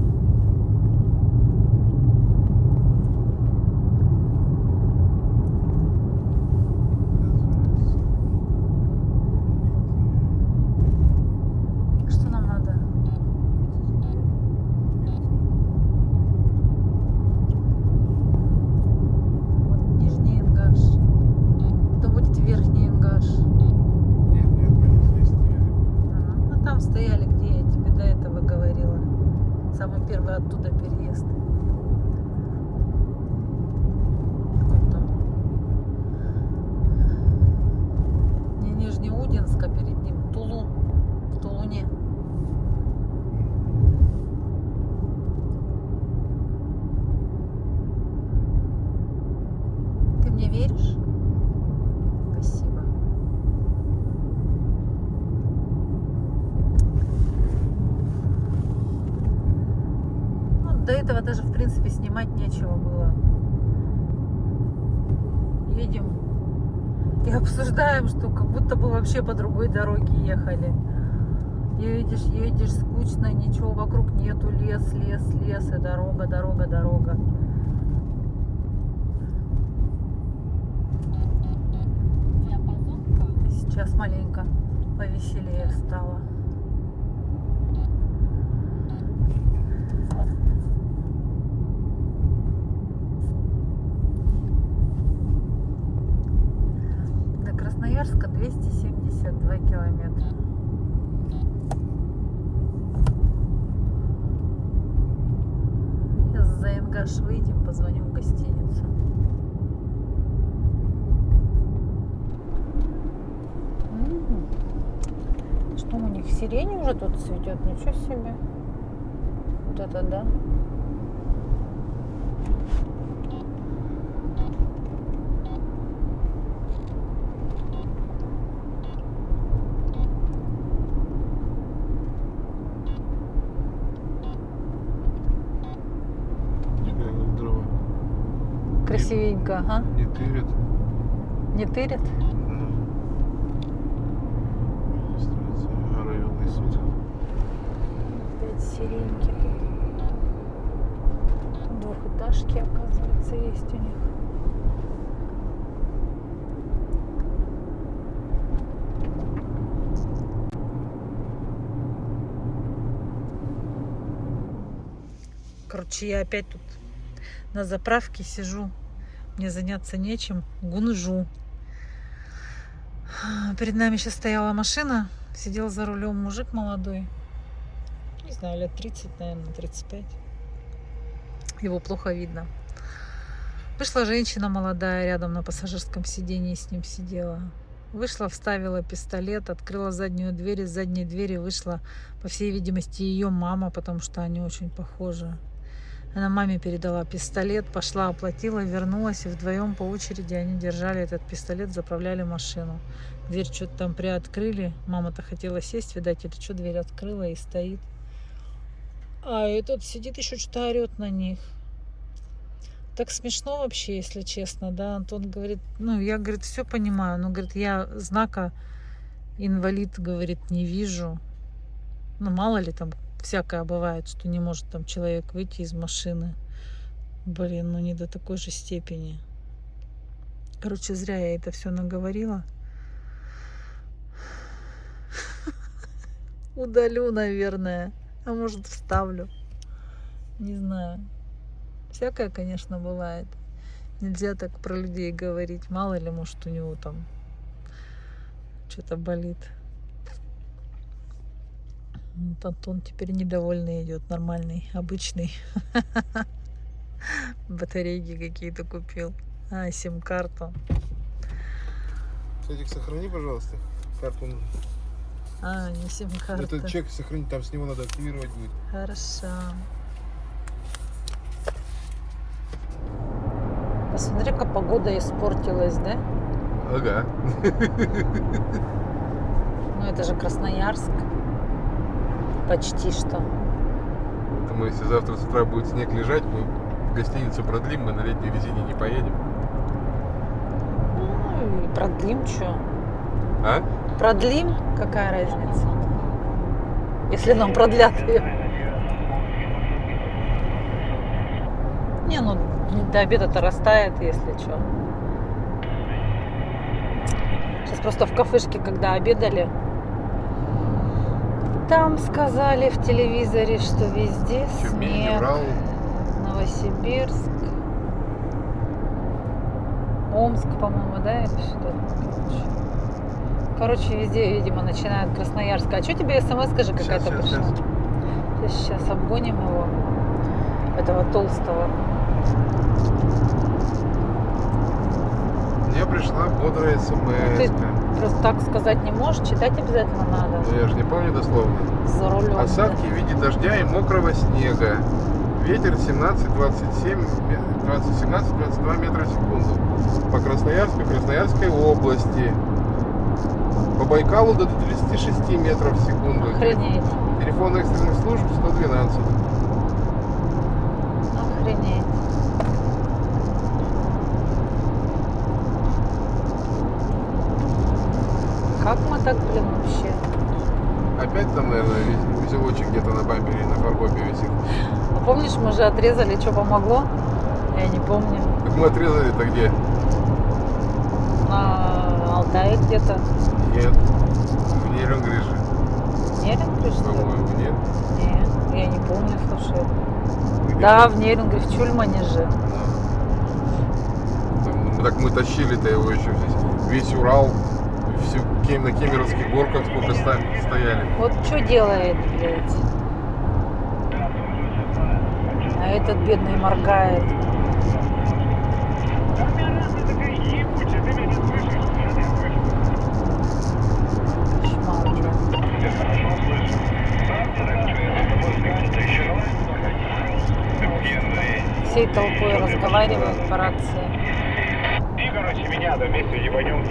Что нам надо? Вот Нижний Ингаш. То будет Верхний Ингаш. Нет, мы не здесь стояли. Ну там стояли, где я тебе до этого говорила. Самый первый оттуда переезд. Вот там. Не Нижнеудинск, а перед ним Тулун. В Тулуне. Ты мне веришь? Спасибо. Ну, до этого даже, в принципе, снимать нечего было. Едем и обсуждаем, что как будто бы вообще по другой дороге ехали. Едешь, скучно, ничего вокруг нету, лес, и дорога. Сейчас маленько повеселее стало. До Красноярска 272 километра. Сейчас за Ингаш выйдем, позвоним в гостиницу. Что у них, сирень уже тут цветет? Ничего себе. Вот это да. Дрова. Красивенько, ага. Не тырят. Не тырят? Строится районный суд. Опять сиреньки тут. Двухэтажки, оказывается, есть у них. Короче, я опять тут на заправке сижу. Мне заняться нечем. Гунжу. Перед нами сейчас стояла машина. Сидел за рулем мужик молодой. Не знаю, лет 30, наверное, 35. Его плохо видно. Вышла женщина молодая, рядом на пассажирском сидении с ним сидела. Вышла, вставила пистолет, открыла заднюю дверь. Из задней двери вышла, по всей видимости, ее мама, потому что они очень похожи. Она маме передала пистолет, пошла, оплатила, вернулась, и вдвоем по очереди они держали этот пистолет, заправляли машину. Дверь что-то там приоткрыли. Мама-то хотела сесть, видать, или что, дверь открыла и стоит. А этот сидит еще что-то орет на них. Так смешно вообще, если честно, да. Антон говорит, ну, я, говорит, все понимаю, но, говорит, я знака Инвалид, говорит, не вижу. Ну, мало ли там всякое бывает, что не может там человек выйти из машины. Блин, ну не до такой же степени. Короче, зря я это все наговорила. Удалю, наверное. А может, вставлю. Не знаю. Всякое, конечно, бывает. Нельзя так про людей говорить. Мало ли, может, у него там что-то болит. Вот Антон теперь недовольный идет. Нормальный, обычный. Батарейки какие-то купил. А, сим-карту. Кстати, сохрани, пожалуйста, карту. А, не сим-карта. Этот чек сохрани, там с него надо активировать будет. Хорошо. Посмотри-ка, погода испортилась, да? Ага. Ну, это же Красноярск. Почти что. Это мы, если завтра с утра будет снег лежать, мы гостиницу продлим, мы на летней резине не поедем. Ну, и продлим, что? А? Продлим? Какая разница? Если нам продлят ее. Не, ну, до обеда-то растает, если что. Сейчас просто в кафешке, когда обедали, там сказали в телевизоре, что везде Тюмень, снег. Урал. Новосибирск. Омск, по-моему, да? Или что-то. Короче, везде, видимо, начинают Красноярска. А что тебе смс, скажи, какая-то пришла? Сейчас обгоним его. Этого толстого. Мне пришла бодрая смс. Ты просто так сказать не можешь, читать обязательно надо. Ну, я же не помню дословно. За рулем. Осадки в виде дождя и мокрого снега. Ветер 17-22 метра в секунду. По Красноярску и Красноярской области. По Байкалу до 36 метров в секунду. Охренеть. Телефон экстренных служб 112. Охренеть. Как мы так, блин, вообще? Опять там, наверное, узелочек где-то на бампере, на фаркопе висит. А помнишь, мы же отрезали, что помогло? Я не помню. Так мы отрезали-то где? На Алтае где-то. Нет. В Нерюнгри же. Нерюнгри, что ли? По-моему, нет. Нет, я не помню, слушай. Где? Да, в Нерюнгри, в Чульмане же. Так мы тащили-то его еще здесь. Весь Урал, всю на Кемеровских горках сколько стояли. Вот что делает, блядь. А этот бедный моргает. Кошмар, блин. Всей толпой разговаривают по рации. И, короче, меня до вместе ебанем.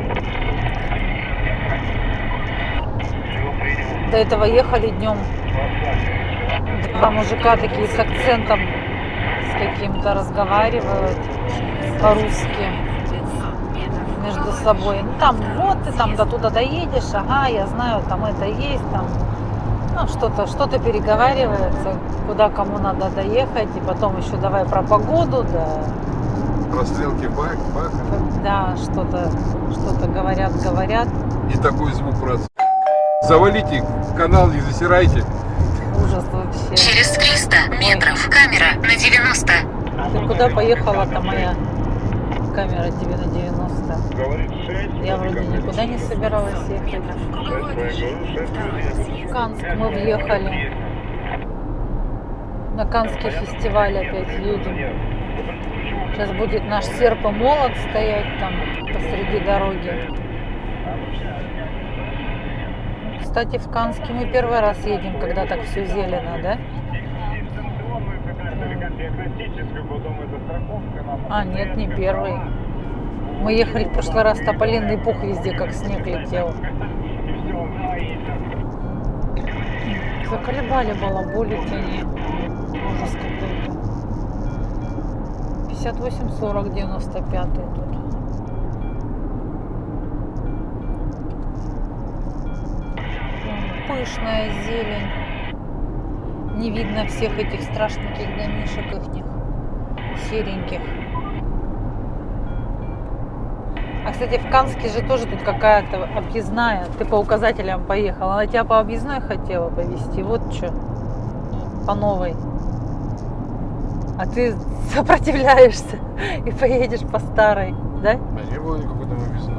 До этого ехали днем. Два мужика такие с акцентом, с каким-то разговаривают по-русски между собой. Ну там вот ты там до туда доедешь, ага, я знаю, там это есть, там ну, что-то переговаривается, куда кому надо доехать, и потом еще давай про погоду, да. Расстрелки в бак. Да, что-то говорят. И такой звук в рации. Завалите канал, не засирайте. Ужас вообще. Через 300 метров камера на 90. Ты куда поехала-то моя камера тебе на 90? Говорит 6. Я вроде никуда не собиралась ехать. В Канск мы въехали. На Каннский фестиваль опять едем. Сейчас будет наш серп и молот стоять там посреди дороги. Кстати, в Канске мы первый раз едем, когда так все зелено, да? А, нет, не первый. Мы ехали в прошлый раз, тополиный пух везде, как снег летел. Заколебали балаболить они. Ужас какой-то. 58-40, 95 тут. пышная зелень. Не видно всех этих страшненьких домишек ихних, сереньких. А, кстати, в Канске же тоже тут какая-то объездная. Ты по указателям поехала. Она тебя по объездной хотела повезти. Вот что. По новой. А ты сопротивляешься и поедешь по старой, да? А не было никакой там объездной.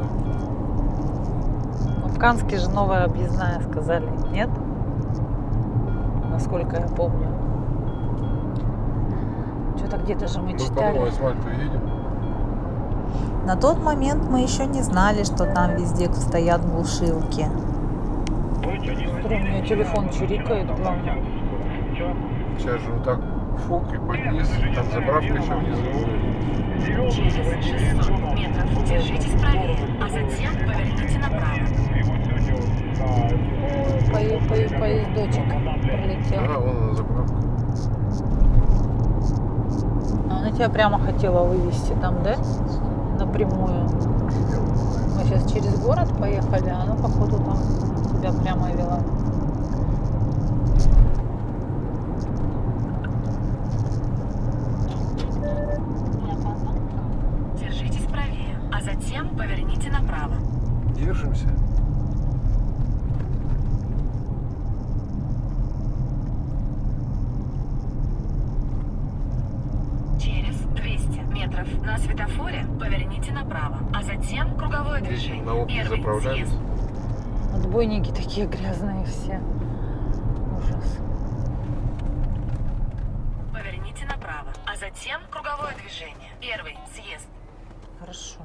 В Канске же новая объездная, сказали. Нет? Насколько я помню. Что-то где-то же мы Мы по читали. новой асфальту едем. На тот момент мы еще не знали, что там везде стоят глушилки. Смотри, у меня телефон чирикает, главное. Сейчас же вот так фук и подниз. Там заправка еще внизу. Через 600 метров держитесь правее, а затем поверните направо. Поездочек пролетел. А, вон она заправка. Она тебя прямо хотела вывести там, да? Напрямую. Мы сейчас через город поехали, а она, походу, там тебя прямо вела. Держитесь правее, а затем поверните направо. Держимся. Через 200 метров на светофоре поверните направо, а затем круговое движение. На опыте Первый заправлялись. съезд. Отбойники такие грязные все. Ужас. Поверните направо, а затем круговое движение. Первый съезд. Хорошо,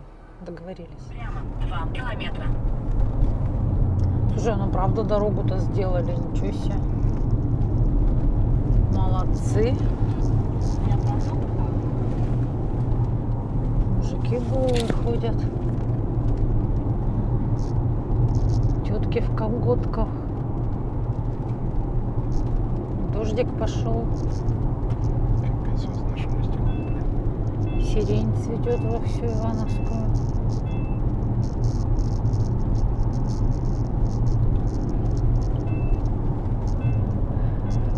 договорились. Прямо 2 километра. Слушай, ну правда дорогу-то сделали, ничего себе. Молодцы. Мужики голые ходят. Тетки в колготках. Дождик пошел. Пипец, вот с нашим мостиком. Сирень цветет во всю Ивановскую.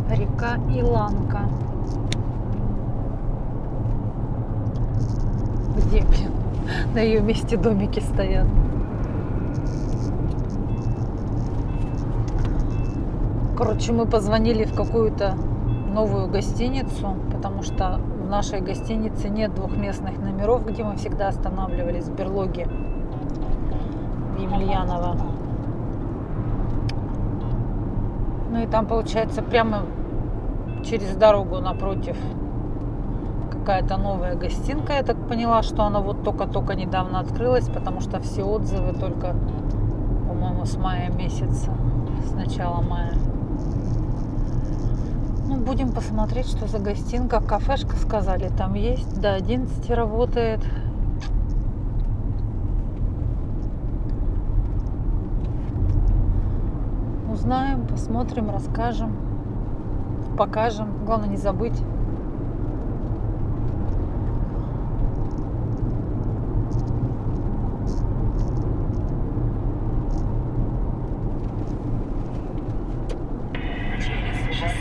Река Иланка. Где, блин, на ее месте домики стоят. Короче, мы позвонили в какую-то новую гостиницу, потому что в нашей гостинице нет двухместных номеров, где мы всегда останавливались, в Берлоге в Емельяново. Ну и там, получается, прямо через дорогу напротив какая-то новая гостинка. Я так поняла, что она вот только-только недавно открылась, потому что все отзывы только, по-моему, с мая месяца, с начала мая. Ну, будем посмотреть, что за гостинка. Кафешка, сказали, там есть. До 11 работает. Узнаем, посмотрим, расскажем, покажем. Главное не забыть. Через 600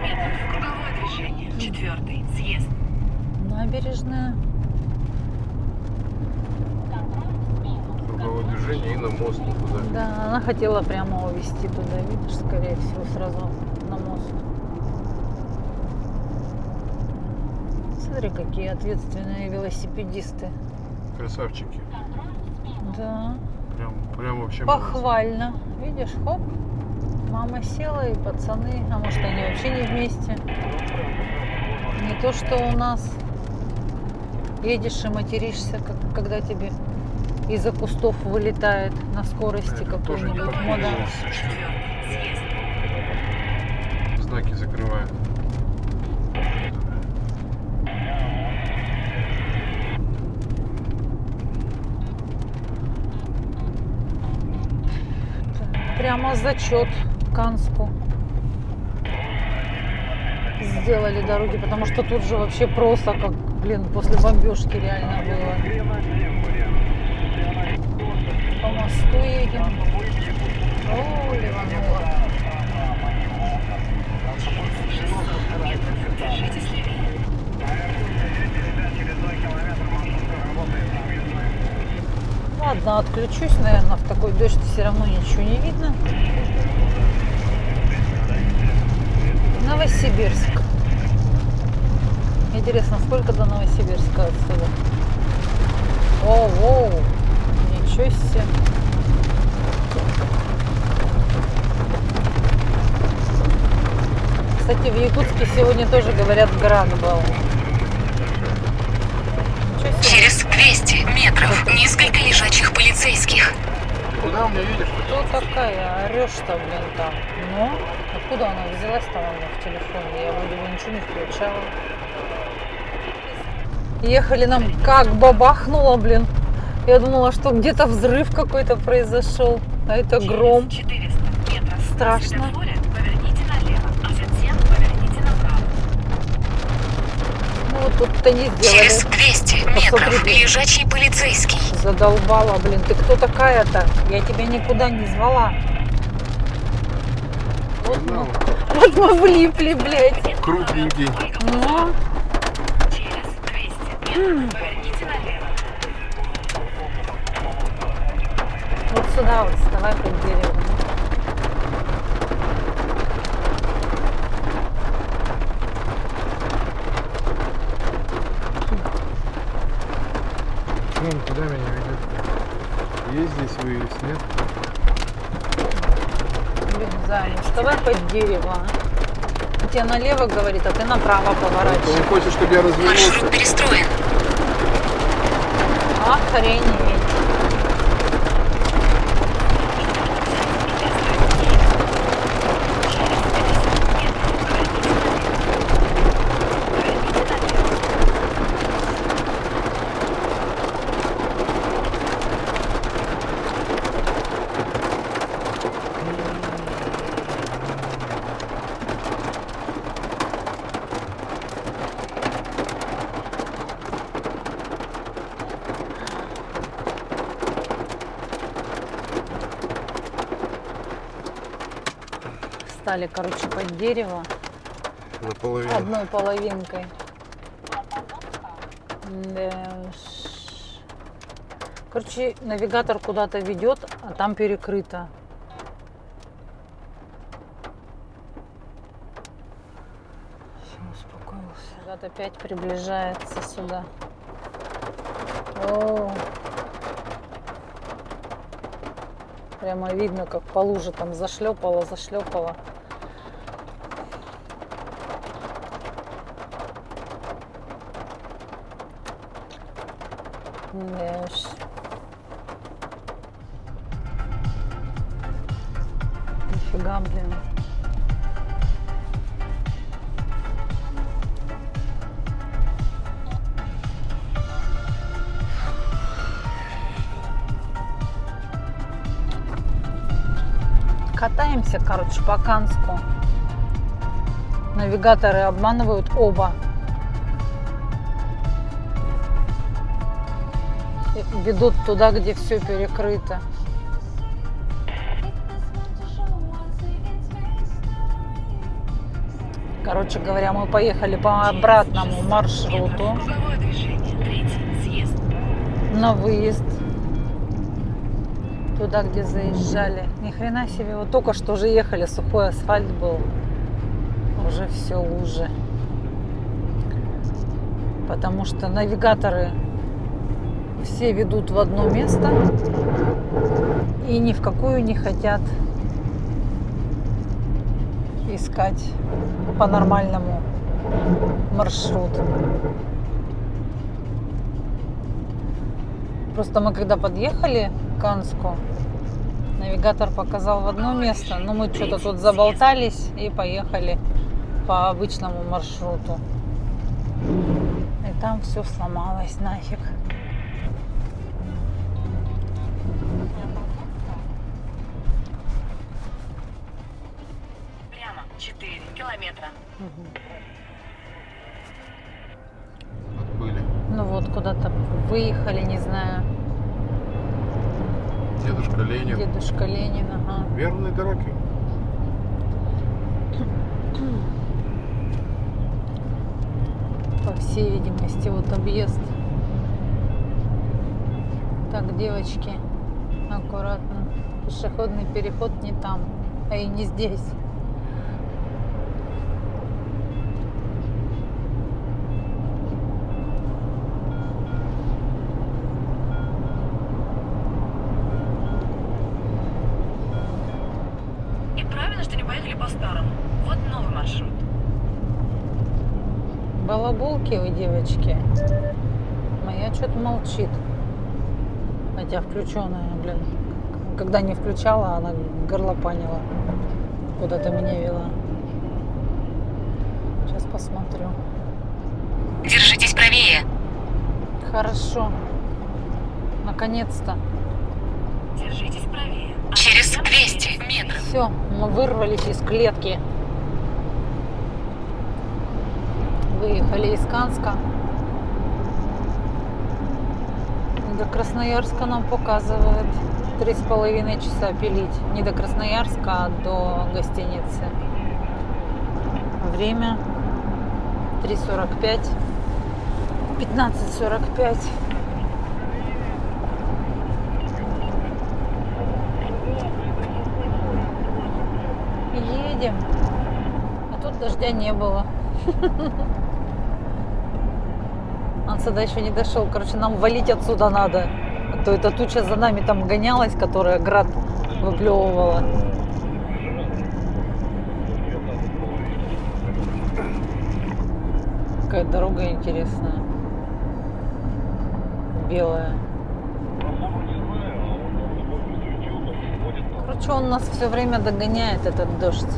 метров круговое движение. Четвертый съезд. Набережная. Круговое движение и на мост туда. Да, она хотела прямо увезти туда, видишь, скорее всего, сразу на мост. Смотри, какие ответственные велосипедисты. Красавчики. Да, Прям вообще молодцы. похвально. Видишь, хоп, мама села и пацаны, а может они вообще не вместе. Не то, что у нас. Едешь и материшься, когда тебе из-за кустов вылетает на скорости Это тоже не какой-нибудь мода. Четвертый съезд. Знаки закрывают. Прямо зачет Канску сделали дороги, потому что тут же вообще просто как, блин, после бомбежки реально было. По мосту едем. О, ливануло. Держитесь левее. Ладно, отключусь, наверное, в такой дождь все равно ничего не видно. Новосибирск. Интересно, сколько до Новосибирска отсюда? Воу, ничего себе. Кстати, в Якутске сегодня тоже, говорят, град был. Ничего себе. Через 200 метров несколько лежачих полицейских. Куда у меня едешь? Кто такая? Орешь-то, блин, там. Ну, откуда она взялась-то у меня в телефоне? Я вроде бы ничего не включала. Ехали нам как бабахнуло, блин. Я думала, что где-то взрыв какой-то произошел. А это гром. 400 метров Страшно. на светофоре поверните налево, а затем поверните направо. Ну вот тут-то не Через сделали. 200 метров Посмотрите. лежачий полицейский. Задолбала, блин. Ты кто такая-то? Я тебя никуда не звала. Погнал. Вот мы влипли, блядь. Крупненький. Ну, Через 200 метров поверните налево. вот сюда вот вставай под деревом. Вон, куда меня ведет? Есть здесь выезд, нет? Блин, Зая, вставай под дерево. Он тебе налево говорит, а ты направо Он поворачиваешь. хочет, чтобы я развернулся. Маршрут перестроен. Охренеть. Стали, короче, под дерево Наполовину. одной половинкой. Да уж. Короче, навигатор куда-то ведет, а там перекрыто. Все, успокоился. Навигатор опять приближается сюда. О. Прямо видно, как по луже там зашлепало. Да уж. Нифига, блин. Катаемся, короче, по Канску. Навигаторы обманывают оба. Ведут туда, где все перекрыто. Короче говоря, мы поехали по обратному маршруту Круговое движение. Третий съезд. на выезд. Туда, где заезжали. Ни хрена себе, вот только что уже ехали, сухой асфальт был. Уже все лужи. Потому что навигаторы все ведут в одно место и ни в какую не хотят искать по-нормальному маршрут. Просто мы когда подъехали к Канску, навигатор показал в одно место, но мы что-то тут заболтались и поехали по обычному маршруту. И там все сломалось нафиг. Прямо 4 километра. Отбыли. Ну вот, куда-то выехали, не знаю. Дедушка Ленин. Дедушка Ленин, ага. Верные дороги. По всей видимости, вот объезд. Так, девочки, аккуратно. Пешеходный переход не там, а и не здесь. И правильно, что не поехали по старому. Вот новый маршрут. Балабулки вы, девочки. Моя что-то молчит. Хотя включенная, блин. Когда не включала, она горлопанила. Куда-то меня вела. Сейчас посмотрю. Держитесь правее. Хорошо. Наконец-то. Держитесь правее. Через 200 метров. Все, мы вырвались из клетки. Выехали из Канска. До Красноярска нам показывает 3,5 часа пилить. Не до Красноярска, а до гостиницы. Время 3:45. 15:45. Едем. А тут дождя не было. Он сюда еще не дошел. Короче, нам валить отсюда надо. А то эта туча за нами там гонялась, которая град выплевывала. Какая дорога интересная. Белая. Короче, он нас все время догоняет, этот дождь.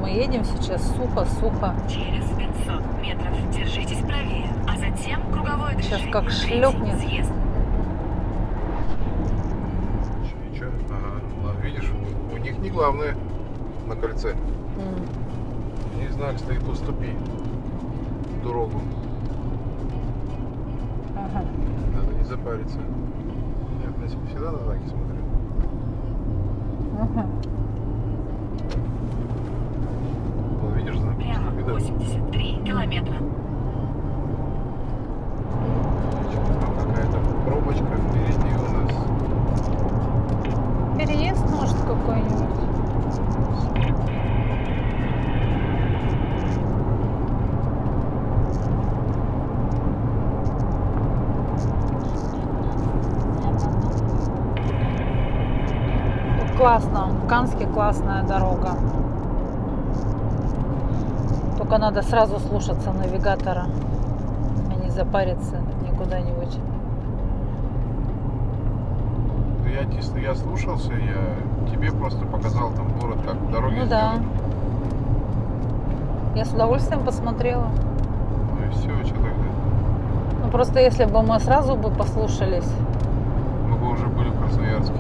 Мы едем сейчас сухо-сухо. Через 500 метров держитесь правее, а затем круговое Сейчас движение. как Третий шлепнет. съезд. Ничего. Ага. Ладно, видишь, у них не главное на кольце. У них знак стоит «Уступи дорогу». Ага. Надо не запариться. Я, в принципе, всегда на знаки смотрю. Ага. Вон, видишь знак Прямо «Уступи дорогу». 83 километра. Там какая-то пробочка впереди у нас. Переезд, может, какой-нибудь. Классно. В Канске классная дорога. Только надо сразу слушаться навигатора, а не запариться никуда-нибудь. Я слушался, я тебе просто показал там город, как дороги Ну да. сделаны. Я с удовольствием посмотрела. Ну и все, что тогда? Ну просто если бы мы сразу бы послушались, Мы бы уже были в Красноярске.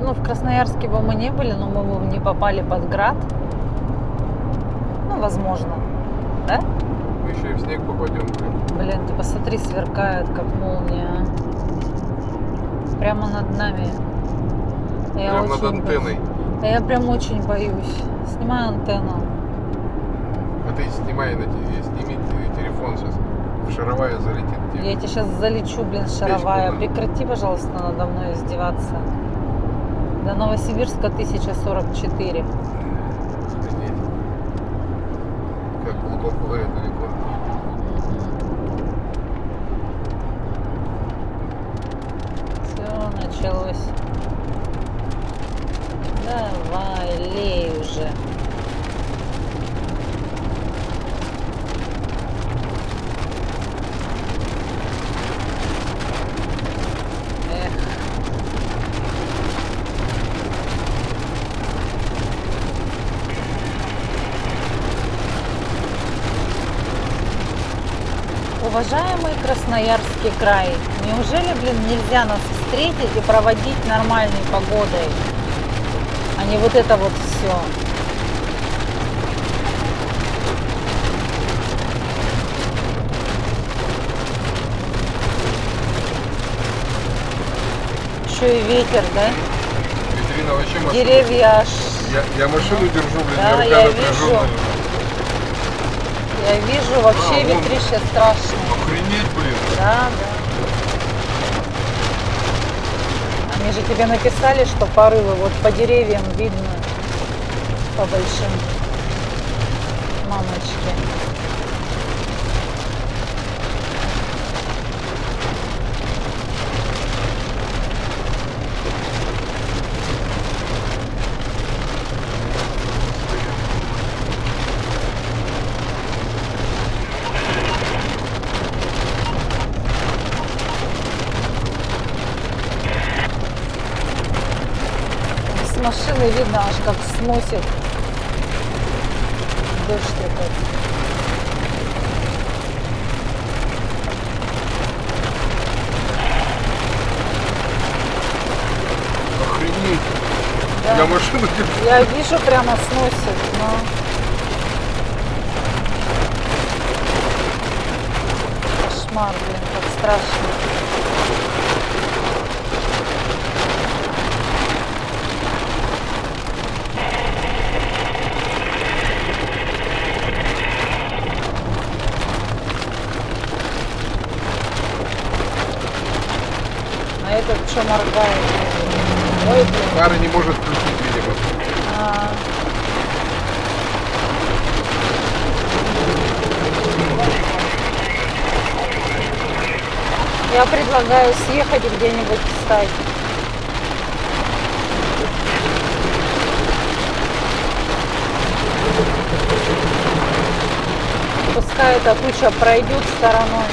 ну в Красноярске бы мы не были, но мы бы не попали под град. Ну, возможно. Да? Мы еще и в снег попадем, блин. Блин, ты посмотри, сверкает, как молния. Прямо над нами. Я Прям над очень антенной. боюсь. Я прям очень боюсь. Снимай антенну. А ты снимай, сними телефон сейчас. Шаровая залетит тебе. Я тебе сейчас залечу, блин, шаровая. да. Прекрати, пожалуйста, надо мной издеваться. До Новосибирска 1044. Охренеть. Как глубоко и далеко. Все началось. Давай, лей уже. Эх. Уважаемый Красноярский край, неужели, блин, нельзя нас встретить и проводить нормальной погодой, а не вот это вот все? Еще и ветер, да? Витрина вообще машина. Деревья аж Я машину держу, блин, Да, я я руками вижу. напряженная. Я вижу, вообще вон. ветрище страшное. Охренеть, блин. Да, да. Они же тебе написали, что порывы вот по деревьям видно, по большим. Мамочки. С машины видно, аж как сносит. Дождь этот. Охренеть. Да. Я машину держу. Я вижу, прямо сносит, но... Кошмар, блин, как страшно. А этот что моргает? Ой, блин. Фары не может включить, видимо. А. Я предлагаю съехать и где-нибудь встать. Пускай эта туча пройдет стороной.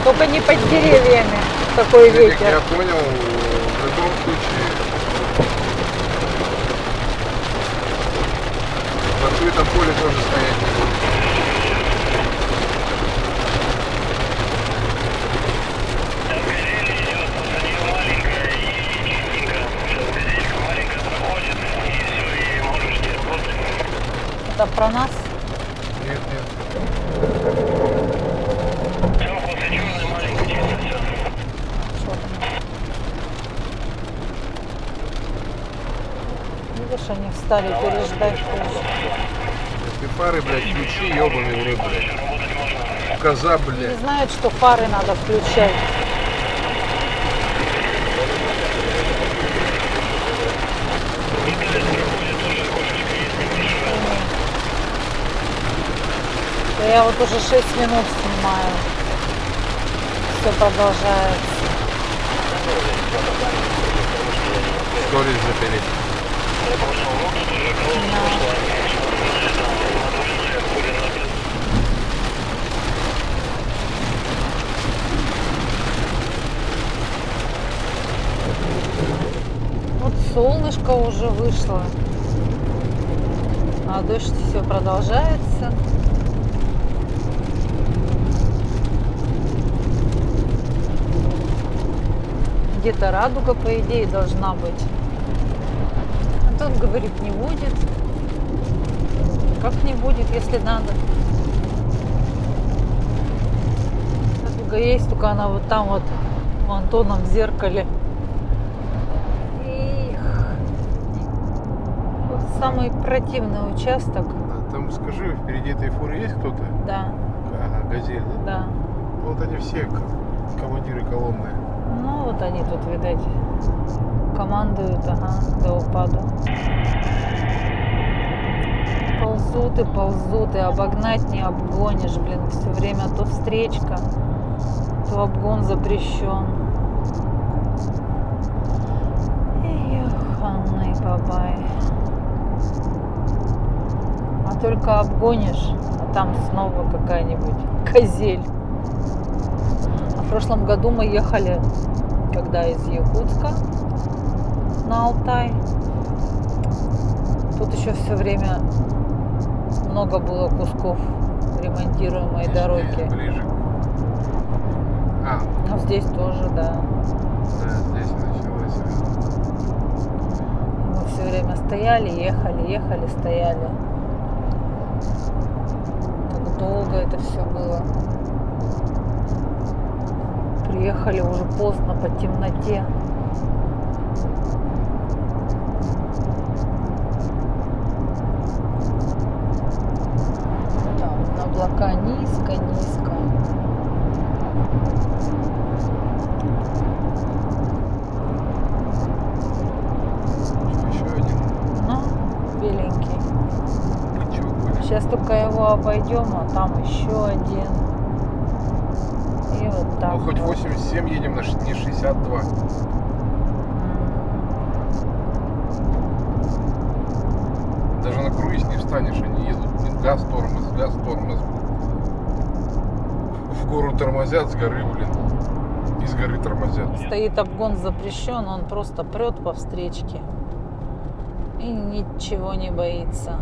Только не под деревьями. Такой Я ветер. понял, в любом случае. В открытом поле тоже стоять не буду. Это про нас? Нет, нет. Что там? Видишь, они встали переждать тоже. Ты фары, блядь, включи, ебаный в рот, блядь. Коза, Не блядь. знают, что фары надо включать. Да я вот уже 6 минут снимаю. Все продолжается. Сторис запилить. Вот солнышко уже вышло. А дождь все продолжается. Где-то радуга, по идее, должна быть. А тут, говорит, не будет. Как не будет, если надо? Радуга есть, только она вот там вот, в Антоном зеркале. Их. Вот самый противный участок. А там скажи, впереди этой фуры есть кто-то? Да, Ага, газель, да? да. Вот они все командиры колонны. Ну, вот они тут, видать, командуют, ага, до упаду. Ползут, и обогнать не обгонишь, блин, все время то встречка, то обгон запрещен. Еханый бабай. А только обгонишь, а там снова какая-нибудь газель. В прошлом году мы ехали, когда из Якутска на Алтай. Тут еще все время много было кусков ремонтируемой дороги. Здесь ближе. А, А здесь тоже, да. да, здесь началось. Мы все время стояли, ехали, стояли. Так долго это все было. Приехали уже поздно, по темноте. Сейчас только его обойдем, а там еще один. И вот так. Ну, хоть вот. 87 едем, не 62. Даже на круиз не встанешь, они едут. Газ, тормоз, газ, тормоз. В гору тормозят, с горы, блин. И с горы тормозят. Стоит обгон запрещен, он просто прет по встречке. И ничего не боится.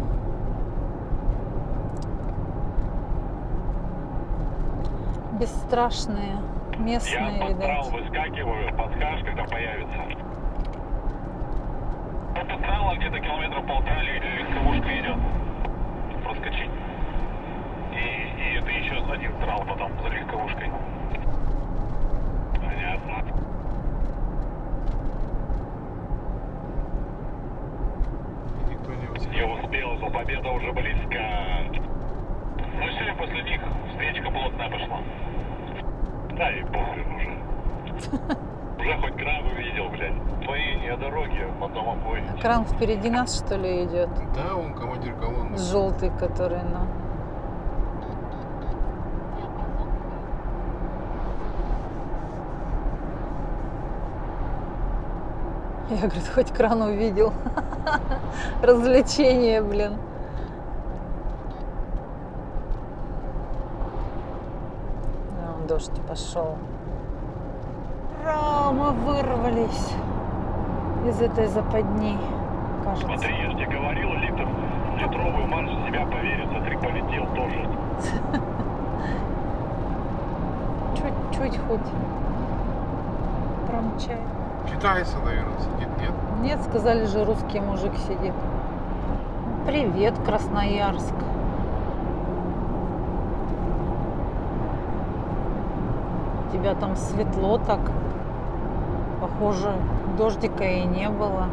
Бесстрашные, местные, Я под трал видать. выскакиваю, подскажешь, когда появится. Под трала где-то километра полтора легковушка идет. Проскочить. И это еще один трал потом за легковушкой. Понятно. И никто не успел. Не успел, победа уже близка. Ну все, после них встречка плотная пошла. Да и похрен уже. Уже хоть кран увидел, блядь. Твои не о дороге, потом обои. Кран впереди нас, что ли, идет? Да, он командир колонны. Желтый, который, ну. Я, говорит, хоть кран увидел. Развлечение, блин. Вон дождь пошел. Ура, мы вырвались из этой западни, кажется. Смотри, я же тебе говорил, литровый марш в себя поверит, смотри, полетел тоже. Чуть-чуть хоть промчай. Китайцы, наверное, сидит, нет? Нет, сказали же, русский мужик сидит. Привет, Красноярск. У тебя там светло так. Похоже, дождика и не было.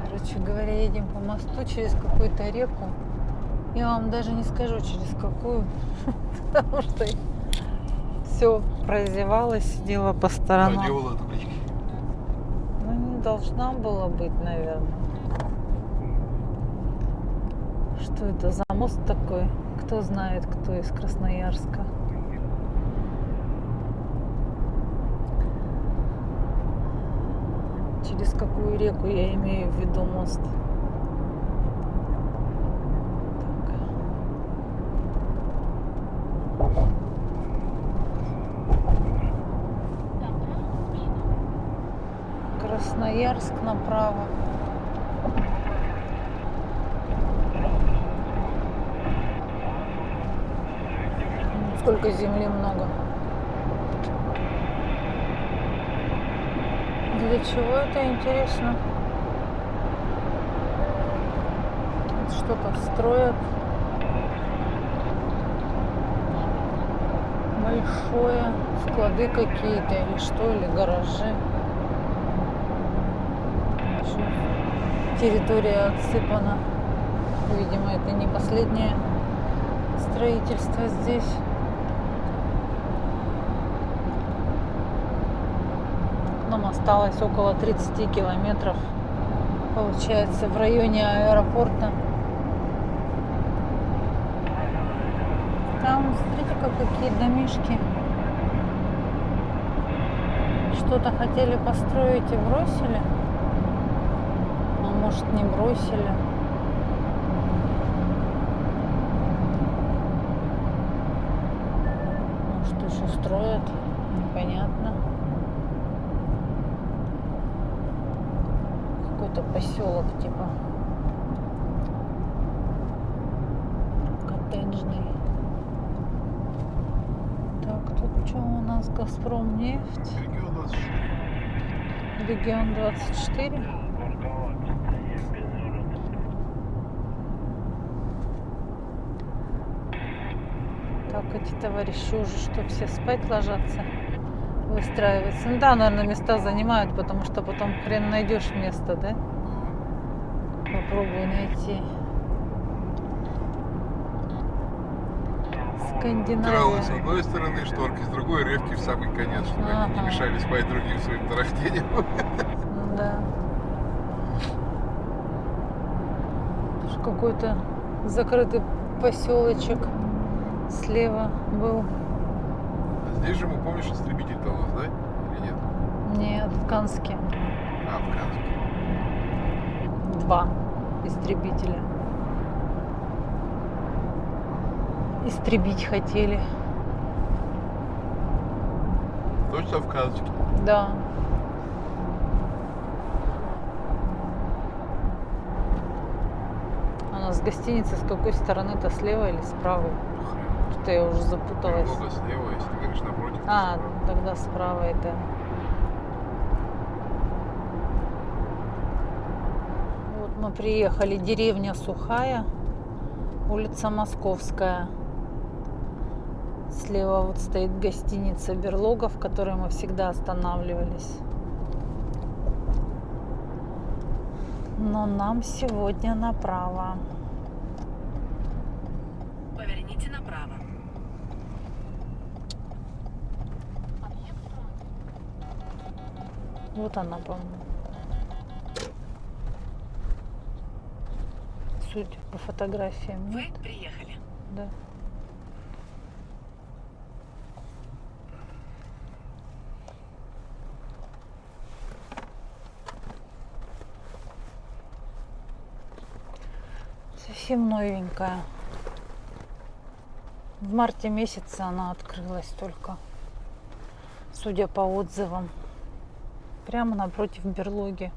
Короче говоря, едем по мосту через какую-то реку. Я вам даже не скажу, через какую. Потому что все прозевалась, сидела по сторонам. Делала таблички. Ну, не должна была быть, наверное. Что это за мост такой? Кто знает, кто из Красноярска? Через какую реку я имею в виду мост? Красноярск направо. Сколько земли много. Для чего это интересно? Что-то строят. Большое. Склады какие-то или что, или гаражи. Территория отсыпана. Видимо, это не последнее строительство здесь. Нам осталось около 30 километров. Получается, в районе аэропорта. Там, смотрите-ка, какие домишки. Что-то хотели построить и бросили. А может, не бросили. Может, еще строят. Непонятно. Какой-то поселок типа коттеджный. Так, тут что у нас? Газпром нефть. Регион 24. Регион 24. Так, эти товарищи уже что, все спать ложатся? Выстраиваются. Ну да, наверное, места занимают, потому что потом хрен найдешь место, да? Попробуй найти. Тралы Скандинавия. с одной стороны, шторки с другой, ревки в самый конец, чтобы они не Ага. мешали спать другим своим тарахтением. Да. какой-то закрытый поселочек слева был. Здесь же, мы помнишь, истребитель-то у нас, да? Или нет? Нет, в Канске. А, в Канске. 2 истребителя. Истребить хотели. Точно в Канске? Да. У нас гостиница с какой стороны-то, слева или справа? Что я уже запуталась. Много слева, если ты говоришь напротив. то А, справа. тогда справа это. Вот мы приехали, деревня Сухая, улица Московская. Слева вот стоит гостиница Берлога, в которой мы всегда останавливались. Но нам сегодня направо. Поверните направо. Вот она, по-моему. Судя по фотографиям, Вы нет? приехали. Да. Совсем новенькая. В марте месяце она открылась только, судя по отзывам. Прямо напротив берлоги.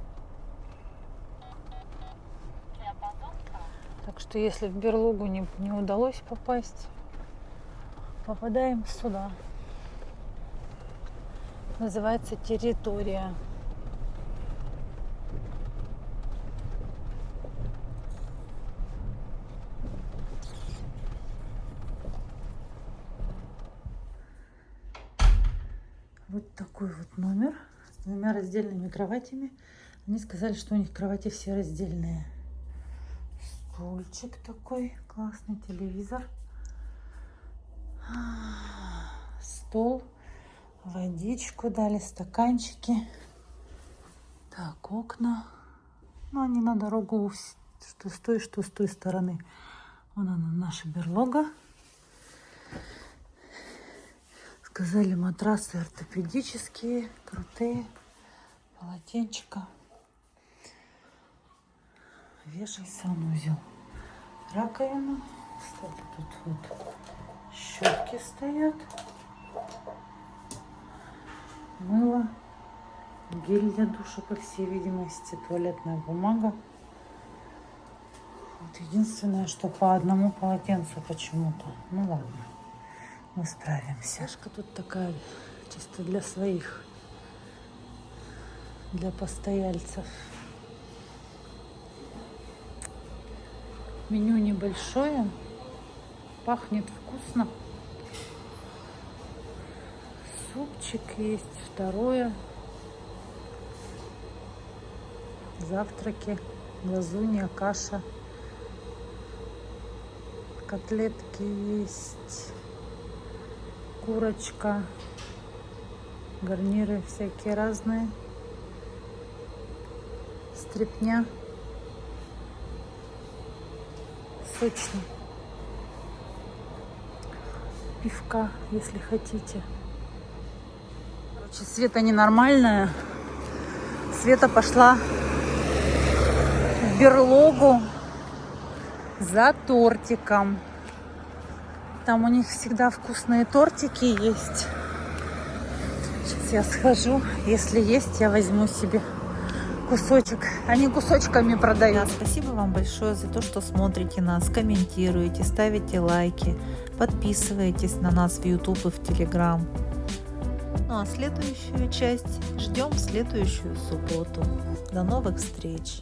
Так что если в берлогу не удалось попасть, попадаем сюда. Называется территория. Вот такой вот номер с 2 раздельными кроватями. Они сказали, что у них кровати все раздельные. Стульчик такой, классный телевизор. Стол, водичку дали, стаканчики. Так, окна. Ну, они на дорогу что с той, что с той стороны. Вон она, наша берлога. Сказали, матрасы ортопедические, крутые, полотенчика. Вешай санузел. Раковина. Кстати, тут вот щетки стоят. Мыло. Гель для душа, по всей видимости. Туалетная бумага. Вот единственное, что по одному полотенцу почему-то. Ну ладно. Мы справимся. Чашка тут такая, чисто для своих, для постояльцев. Меню небольшое, пахнет вкусно. Супчик есть, второе. Завтраки, лазунья, каша. Котлетки есть. Курочка, гарниры всякие разные, стрепня, сочно, пивка, если хотите. Короче, Света ненормальная. Света пошла в берлогу за тортиком. Там у них всегда вкусные тортики есть. Сейчас я схожу. Если есть, я возьму себе кусочек. Они кусочками продают. Да, спасибо вам большое за то, что смотрите нас, комментируете, ставите лайки, подписываетесь на нас в YouTube и в Telegram. Ну а следующую часть ждем в следующую субботу. До новых встреч!